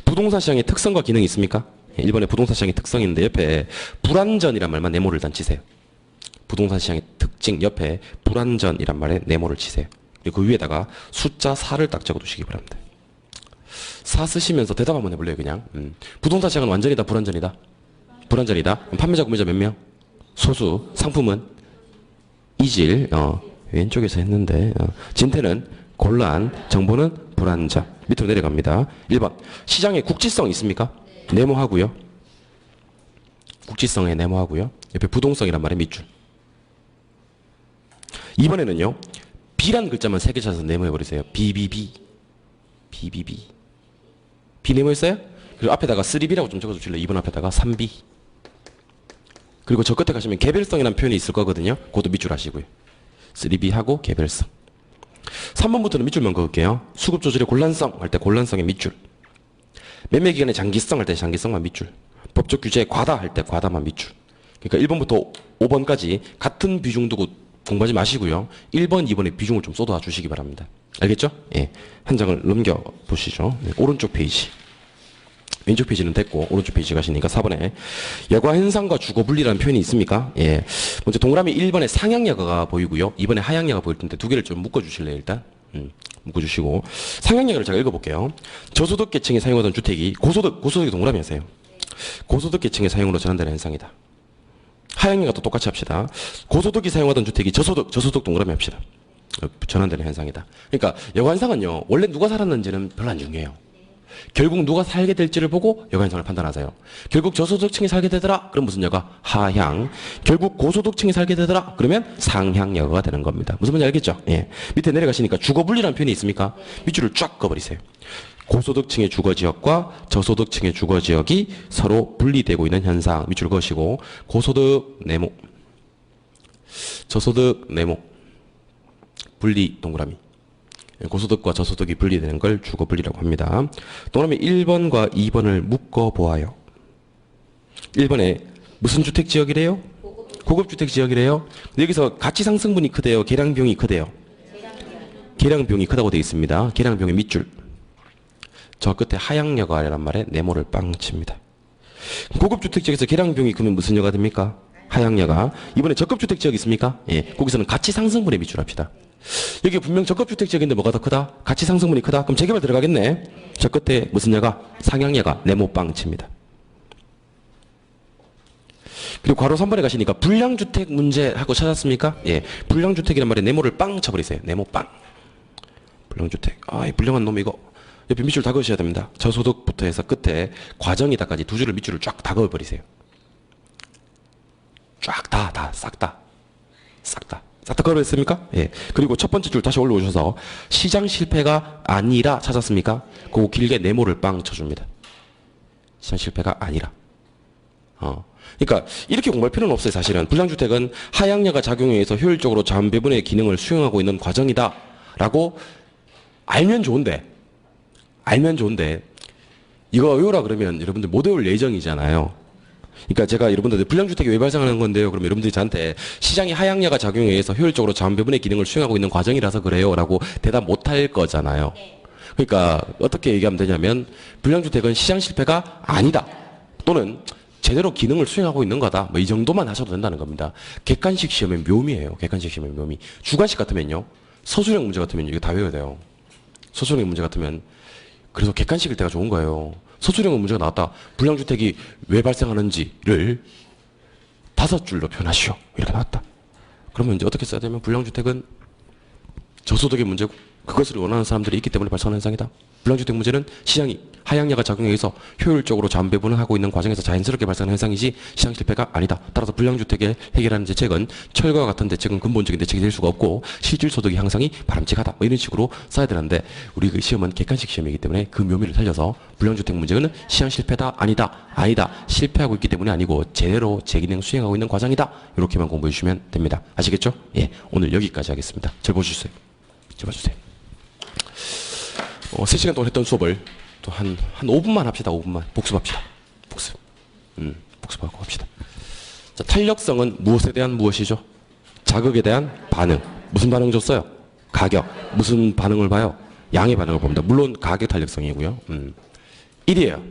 부동산 시장의 특성과 기능이 있습니까? 1번에 부동산 시장의 특성이 있는데 옆에 불완전이란 말만 네모를 일단 치세요. 부동산 시장의 특징 옆에 불완전이란 말에 네모를 치세요. 그리고 그 위에다가 숫자 4를 딱 적어두시기 바랍니다. 4 쓰시면서 대답 한번 해볼래요 그냥. 부동산 시장은 완전이다 불완전이다? 불완전이다. 그럼 판매자, 구매자 몇 명? 소수. 상품은 이질. 왼쪽에서 했는데. 진태는 곤란. 정보는 불완전. 밑으로 내려갑니다. 1번. 시장에 국지성 있습니까? 네모하고요. 국지성에 네모하고요. 옆에 부동성이란 말의 밑줄. 2번에는요. B란 글자만 3개 찾아서 네모해버리세요. BBB. BBB. B 네모했어요? 그리고 앞에다가 3B라고 좀 적어주실래요? 2번 앞에다가 3B. 그리고 저 끝에 가시면 개별성이라는 표현이 있을 거거든요. 그것도 밑줄 하시고요. 3B하고 개별성. 3번부터는 밑줄만 그을게요. 수급 조절의 곤란성 할 때 곤란성의 밑줄. 매매 기간의 장기성 할 때 장기성만 밑줄. 법적 규제의 과다 할 때 과다만 밑줄. 그러니까 1번부터 5번까지 같은 비중 두고 공부하지 마시고요. 1번, 2번의 비중을 좀 쏟아 주시기 바랍니다. 알겠죠? 예. 한 장을 넘겨 보시죠. 네, 오른쪽 페이지. 왼쪽 페이지는 됐고 오른쪽 페이지 가시니까 4번에 여과 현상과 주거 분리라는 표현이 있습니까? 예. 먼저 동그라미 1번에 상향여가가 보이고요. 2번에 하향여가 보일 텐데 두 개를 좀 묶어 주실래요, 일단? 묶어주시고 상향여가를 제가 읽어볼게요. 저소득 계층이 사용하던 주택이 고소득이 동그라미 하세요. 고소득 계층의 사용으로 전환되는 현상이다. 하향여가도 똑같이 합시다. 고소득이 사용하던 주택이 저소득 동그라미 합시다. 전환되는 현상이다. 그러니까 여관상은요, 원래 누가 살았는지는 별로 안 중요해요. 결국 누가 살게 될지를 보고 여관상을 판단하세요. 결국 저소득층이 살게 되더라? 그럼 무슨 여가? 하향. 결국 고소득층이 살게 되더라? 그러면 상향여가가 되는 겁니다. 무슨 말인지 알겠죠? 예. 밑에 내려가시니까 주거분리라는 표현이 있습니까? 밑줄을 쫙 그어버리세요. 고소득층의 주거지역과 저소득층의 주거지역이 서로 분리되고 있는 현상. 밑줄 그으시고 고소득 네모, 저소득 네모, 분리 동그라미. 고소득과 저소득이 분리되는 걸 주거분리라고 합니다. 동그라미 1번과 2번을 묶어보아요. 1번에 무슨 주택지역이래요? 고급주택지역이래요. 여기서 가치상승분이 크대요? 계량비용이 크대요? 계량비용이 크다고 되어 있습니다. 계량비용의 밑줄. 저 끝에 하향여가라는 말에 네모를 빵 칩니다. 고급주택지역에서 계량비용이 크면 무슨 여가 됩니까? 하향여가. 이번에 적급주택지역 있습니까? 예. 거기서는 가치상승분의 밑줄 합시다. 여기 분명 적급주택지역인데 뭐가 더 크다? 가치상승분이 크다? 그럼 재개발 들어가겠네? 저 끝에 무슨 여가? 상향여가. 네모 빵 칩니다. 그리고 괄호 3번에 가시니까 불량주택 문제하고 찾았습니까? 예. 불량주택이란 말에 네모를 빵 쳐버리세요. 네모 빵. 불량주택. 이 불량한 놈 이거. 옆에 밑줄 다 그으셔야 됩니다. 저소득부터 해서 끝에 과정이다까지 두 줄을 밑줄을 쫙 다 그어버리세요. 싹 다 그어버렸습니까? 예. 그리고 첫 번째 줄 다시 올라오셔서 시장 실패가 아니라 찾았습니까? 그거 길게 네모를 빵 쳐줍니다. 시장 실패가 아니라. 그러니까 이렇게 공부할 필요는 없어요, 사실은. 불량주택은 하향여가 작용에 의해서 효율적으로 자원배분의 기능을 수행하고 있는 과정이다 라고 알면 좋은데 이거 외우라 그러면 여러분들 못 외울 예정이잖아요. 그러니까 제가 여러분들 불량주택이 왜 발생하는 건데요? 그럼 여러분들이 저한테 시장이 하향여가 작용에 의해서 효율적으로 자원배분의 기능을 수행하고 있는 과정이라서 그래요 라고 대답 못할 거잖아요. 그러니까 어떻게 얘기하면 되냐면 불량주택은 시장 실패가 아니다 또는 제대로 기능을 수행하고 있는 거다. 뭐 이 정도만 하셔도 된다는 겁니다. 객관식 시험의 묘미예요. 객관식 시험의 묘미. 주관식 같으면요. 서술형 문제 같으면 이거 다 외워야 돼요. 서술형 문제 같으면 그래서 객관식일 때가 좋은 거예요. 서술형 문제가 나왔다. 불량주택이 왜 발생하는지를 5줄로 표현하시오. 이렇게 나왔다. 그러면 이제 어떻게 써야 되면 불량주택은 저소득의 문제고 그것을 원하는 사람들이 있기 때문에 발생하는 현상이다. 불량주택 문제는 시장이 하향여가 작용에 의해서 효율적으로 자원배분을 하고 있는 과정에서 자연스럽게 발생하는 현상이지 시장 실패가 아니다. 따라서 불량주택을 해결하는 대책은 철거와 같은 대책은 근본적인 대책이 될 수가 없고 실질소득의 향상이 바람직하다. 뭐 이런 식으로 써야 되는데 우리 그 시험은 객관식 시험이기 때문에 그 묘미를 살려서 불량주택 문제는 시장 실패다 아니다 실패하고 있기 때문에 아니고 제대로 제 기능 수행하고 있는 과정이다. 이렇게만 공부해 주시면 됩니다. 아시겠죠? 예, 오늘 여기까지 하겠습니다. 잘 보여주세요. 잘 봐주세요. 3시간 동안 했던 수업을 또 한 5분만 합시다. 5분만. 복습합시다. 복습하고 합시다. 자, 탄력성은 무엇에 대한 무엇이죠? 자극에 대한 반응. 무슨 반응 줬어요? 가격. 무슨 반응을 봐요? 양의 반응을 봅니다. 물론 가격 탄력성이고요. 1이에요.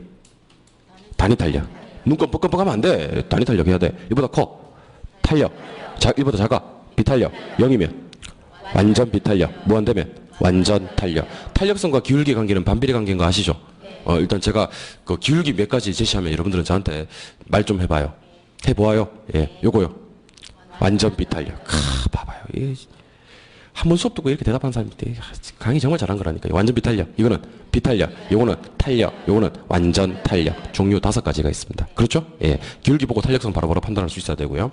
단위 탄력. 눈 껌뻑껌뻑하면 안 돼. 단위 탄력 해야 돼. 이보다 커. 탄력. 이보다 작아. 비탄력. 0이면 완전 비탄력. 무한되면 완전 탄력. 탄력성과 기울기 관계는 반비례 관계인 거 아시죠? 일단 제가 그 기울기 몇 가지 제시하면 여러분들은 저한테 말 좀 해봐요. 해보아요. 예, 요거요. 완전 비탄력. 봐봐요. 한번 수업 듣고 이렇게 대답하는 사람이 강의 정말 잘한 거라니까. 완전 비탄력. 이거는 비탄력. 요거는 탄력. 요거는 완전 탄력. 종류 5가지가 있습니다. 그렇죠? 예. 기울기 보고 탄력성 바로바로 판단할 수 있어야 되고요.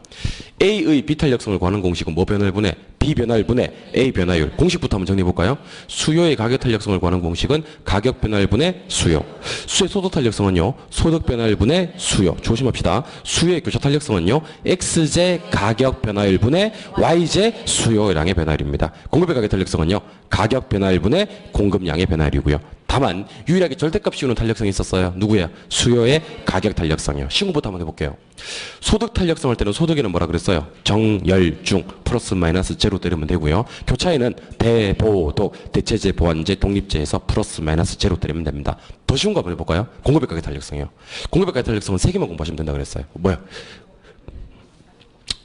A의 비탄력성을 구하는 공식은 뭐 변화율분의 B 변화율분의 A 변화율. 공식부터 한번 정리해 볼까요? 수요의 가격 탄력성을 구하는 공식은 가격 변화율분의 수요. 수의 소득 탄력성은요. 소득 변화율분의 수요. 조심합시다. 수요의 교차 탄력성은요. X제 가격 변화율분의 Y제 수요량의 변화율입니다. 공급의 가격 탄력성은요. 가격 변화율분의 공급량의 변화율이고요. 다만 유일하게 절대값 씌우는 탄력성이 있었어요. 누구예요? 수요의 가격 탄력성이요. 신구부터 한번 해볼게요. 소득 탄력성 할 때는 소득에는 뭐라 그랬어요? 정열중 플러스 마이너스 제로 때리면 되고요. 교차에는 대보독 대체제 보완제 독립제에서 플러스 마이너스 제로 때리면 됩니다. 더 쉬운 거 한번 해볼까요? 공급의 가격 탄력성이요. 공급의 가격 탄력성은 3개만 공부하시면 된다 그랬어요. 뭐야?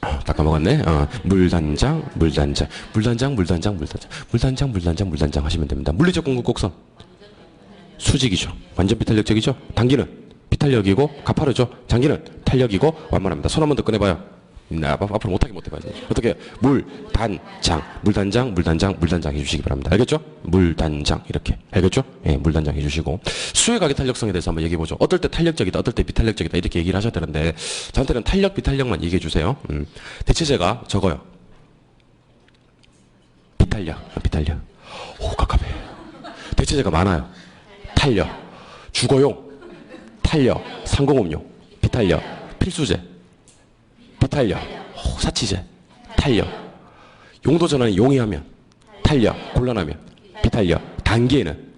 다 까먹었네. 물단장, 물단장, 물단장, 물단장, 물단장, 물단장, 물단장, 물단장 하시면 됩니다. 물리적 공급 곡선. 수직이죠. 완전 비탄력적이죠. 단기는 비탄력이고 가파르죠. 장기는 탄력이고 완만합니다. 손 한 번 더 꺼내봐요. 앞으로 못하게 못해봐야지. 어떻게? 물단장, 물단장, 물단장, 물단장 해주시기 바랍니다. 알겠죠? 물단장 이렇게. 알겠죠? 예, 물단장 해주시고. 수의 가격 탄력성에 대해서 한번 얘기해보죠. 어떨 때 탄력적이다, 어떨 때 비탄력적이다 이렇게 얘기를 하셔야 되는데 저한테는 탄력, 비탄력만 얘기해주세요. 대체제가 적어요. 비탄력, 비탄력. 오, 갑갑해. 대체제가 많아요. 탄력, 주거용, 탄력, 상공업용, 비탄력, 필수제, 비탄력, 사치제, 탄력, 용도 전환이 용이하면, 탄력, 곤란하면, 비탄력, 단기에는,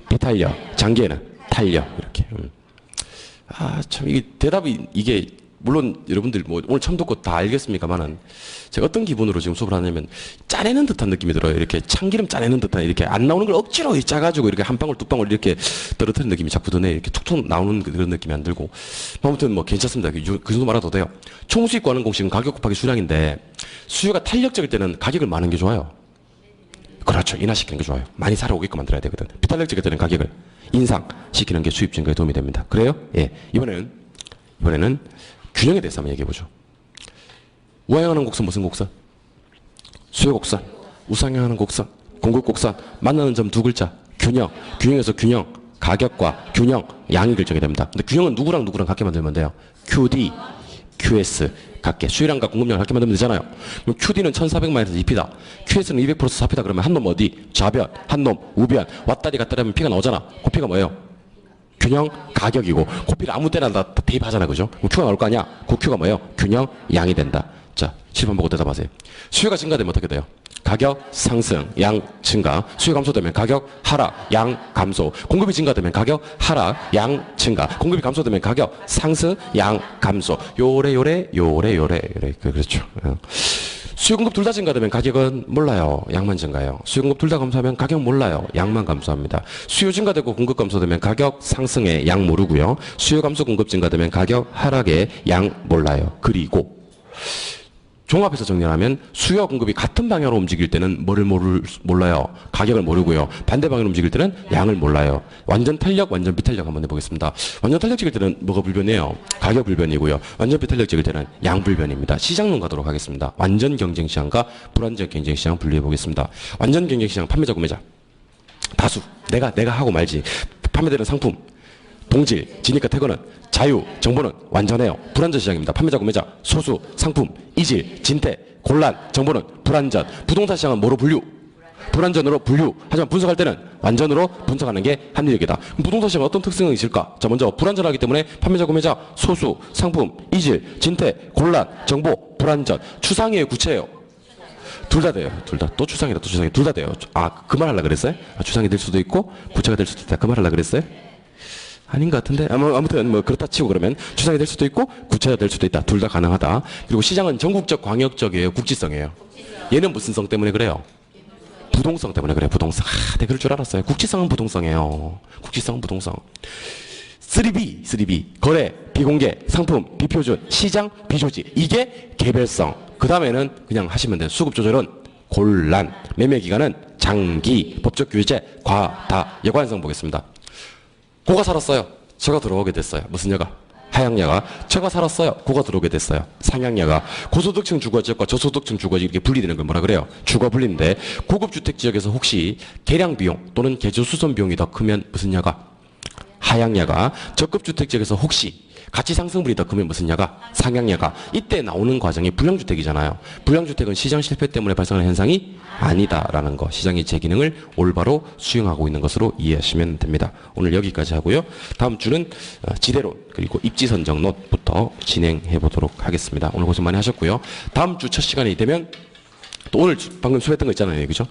비탄력, 장기에는, 탄력, 이렇게. 참, 이게 대답이, 이게, 물론 여러분들 뭐 오늘 처음 듣고 다 알겠습니까만은 제가 어떤 기분으로 지금 수업을 하냐면 짜내는 듯한 느낌이 들어요. 이렇게 참기름 짜내는 듯한 이렇게 안 나오는 걸 억지로 짜가지고 이렇게 한 방울 두 방울 이렇게 떨어뜨리는 느낌이 자꾸 드네. 이렇게 툭툭 나오는 그런 느낌이 안 들고 아무튼 뭐 괜찮습니다. 그 정도 말아도 돼요. 총수익 구하는 공식은 가격 곱하기 수량인데 수요가 탄력적일 때는 가격을 많은 게 좋아요. 그렇죠. 인하시키는 게 좋아요. 많이 살아오게끔 만들어야 되거든. 비탄력적일 때는 가격을 인상시키는 게 수입 증가에 도움이 됩니다. 그래요? 예. 이번에는 균형에 대해서 한번 얘기해보죠. 우하향하는 곡선 무슨 곡선? 수요 곡선. 우상향하는 곡선. 공급 곡선. 만나는 점 2글자. 균형. 균형에서 균형. 가격과 균형. 양이 결정이 됩니다. 근데 균형은 누구랑 누구랑 같게 만들면 돼요? QD, QS. 같게. 수요량과 공급량을 같게 만들면 되잖아요. 그럼 QD는 1400마이너스 2P다. QS는 200 플러스 4P다. 그러면 한 놈 어디? 좌변. 한 놈 우변. 왔다리 갔다리 하면 P가 나오잖아. 그 P가 뭐예요? 균형 가격이고 코피를 아무 때나 다 대입하잖아. 그죠? 그럼 Q가 나올 거 아니야? 그 Q가 뭐예요? 균형 양이 된다. 자, 7번 보고 대답하세요. 수요가 증가되면 어떻게 돼요? 가격 상승, 양 증가. 수요 감소되면 가격 하락, 양 감소. 공급이 증가되면 가격 하락, 양 증가. 공급이 감소되면 가격 상승, 양 감소. 요래. 그렇죠. 수요 공급 둘 다 증가되면 가격은 몰라요. 양만 증가해요. 수요 공급 둘 다 감소하면 가격 몰라요. 양만 감소합니다. 수요 증가되고 공급 감소되면 가격 상승에 양 모르고요. 수요 감소 공급 증가되면 가격 하락에 양 몰라요. 그리고 종합해서 정리하면 수요와 공급이 같은 방향으로 움직일 때는 뭐를 몰라요? 가격을 모르고요. 반대 방향으로 움직일 때는 양을 몰라요. 완전 탄력, 완전 비탄력 한번 해보겠습니다. 완전 탄력 찍을 때는 뭐가 불변해요? 가격 불변이고요. 완전 비탄력 찍을 때는 양 불변입니다. 시장론 가도록 하겠습니다. 완전 경쟁시장과 불완전 경쟁시장 분류해 보겠습니다. 완전 경쟁시장 판매자 구매자 다수 내가 하고 말지 판매되는 상품 동질, 진입과 퇴거는 자유, 정보는 완전해요. 불완전 시장입니다. 판매자, 구매자, 소수, 상품, 이질, 진퇴, 곤란, 정보는 불완전. 부동산 시장은 뭐로 분류? 불완전으로 분류. 하지만 분석할 때는 완전으로 분석하는 게 합리적이다. 그럼 부동산 시장은 어떤 특성이 있을까? 자, 먼저 불완전하기 때문에 판매자, 구매자, 소수, 상품, 이질, 진퇴, 곤란, 정보, 불완전. 추상이에요, 구체예요? 둘 다 돼요. 둘 다. 또 추상이다, 또 추상이. 둘 다 돼요. 그 말 하려고 그랬어요? 추상이 될 수도 있고 구체가 될 수도 있다. 그 말 하려고 그랬어요? 아닌 것 같은데 아무튼 뭐 그렇다 치고 그러면 추상이 될 수도 있고 구체가 될 수도 있다. 둘 다 가능하다. 그리고 시장은 전국적 광역적이에요, 국지성이에요. 얘는 무슨 성 때문에 그래요? 부동성 때문에 그래요. 부동성. 내가 그럴 줄 알았어요. 국지성은 부동성이에요. 국지성은 부동성. 3B 거래 비공개 상품 비표준 시장 비조지. 이게 개별성. 그 다음에는 그냥 하시면 돼요. 수급 조절은 곤란, 매매 기간은 장기, 법적 규제 과다. 여관성 보겠습니다. 고가 살았어요. 저가 들어오게 됐어요. 무슨 여가? 하향여가. 저가 살았어요. 고가 들어오게 됐어요. 상향여가. 고소득층 주거지역과 저소득층 주거지역 이렇게 분리되는 걸 뭐라 그래요? 주거 분리인데 고급 주택 지역에서 혹시 개량 비용 또는 개조 수선 비용이 더 크면 무슨 여가? 하향여가. 저급 주택 지역에서 혹시 가치 상승분이 더 크면 무슨 여가? 상향여가. 이때 나오는 과정이 불량주택이잖아요. 불량주택은 시장 실패 때문에 발생하는 현상이 아니다라는 거. 시장이 제 기능을 올바로 수행하고 있는 것으로 이해하시면 됩니다. 오늘 여기까지 하고요. 다음 주는 지대론 그리고 입지 선정론부터 진행해 보도록 하겠습니다. 오늘 고생 많이 하셨고요. 다음 주 첫 시간이 되면 또 오늘 방금 수업했던 거 있잖아요. 그죠?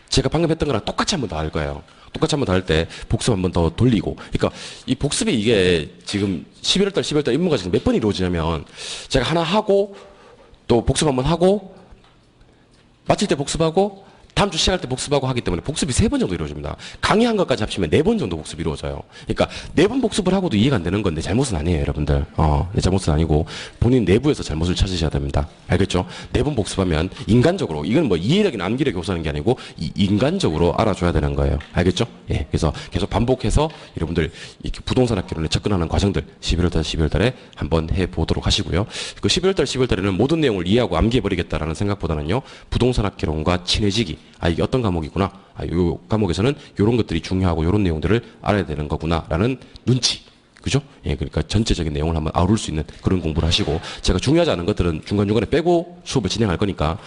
제가 방금 했던 거랑 똑같이 한번 더 할 거예요. 똑같이 한번 더 할 때 복습 한번 더 돌리고. 그러니까 이 복습이 이게 지금 11월달, 12월달 임무가 지금 몇 번 이루어지냐면 제가 하나 하고 또 복습 한번 하고 마칠 때 복습하고 다음 주 시작할 때 복습하고 하기 때문에 복습이 3번 정도 이루어집니다. 강의한 것까지 합치면 4번 정도 복습이 이루어져요. 그러니까 4번 복습을 하고도 이해가 안 되는 건 내 잘못은 아니에요, 여러분들. 내 잘못은 아니고 본인 내부에서 잘못을 찾으셔야 됩니다. 알겠죠? 4번 복습하면 인간적으로 이건 뭐 이해력이나 암기력이 우선하는 게 아니고 인간적으로 알아줘야 되는 거예요. 알겠죠? 예. 그래서 계속 반복해서 여러분들 이렇게 부동산 학개론에 접근하는 과정들 11월달, 12월달에 한번 해보도록 하시고요. 그 11월달, 12월달에는 모든 내용을 이해하고 암기해버리겠다라는 생각보다는요. 부동산 학개론과 친해지기. 이게 어떤 과목이구나. 요 과목에서는 요런 것들이 중요하고 요런 내용들을 알아야 되는 거구나라는 눈치. 그죠? 예, 그러니까 전체적인 내용을 한번 아울 수 있는 그런 공부를 하시고 제가 중요하지 않은 것들은 중간중간에 빼고 수업을 진행할 거니까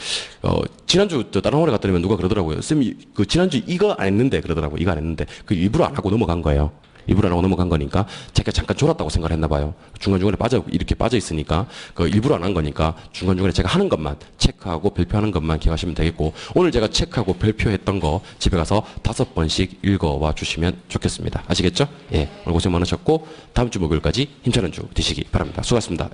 지난주 다른 학원에 갔더니 누가 그러더라고요. 쌤이 그 지난주 이거 안 했는데 그러더라고요. 이거 안 했는데 그 일부러 안 하고 넘어간 거예요. 일부러 안 하고 넘어간 거니까 제가 잠깐 졸았다고 생각을 했나 봐요. 중간중간에 이렇게 빠져 있으니까 그 일부러 안 한 거니까 중간중간에 제가 하는 것만 체크하고 발표하는 것만 기억하시면 되겠고 오늘 제가 체크하고 발표했던 거 집에 가서 5번씩 읽어와 주시면 좋겠습니다. 아시겠죠? 예. 오늘 고생 많으셨고 다음 주 목요일까지 힘차는 주 되시기 바랍니다. 수고하셨습니다.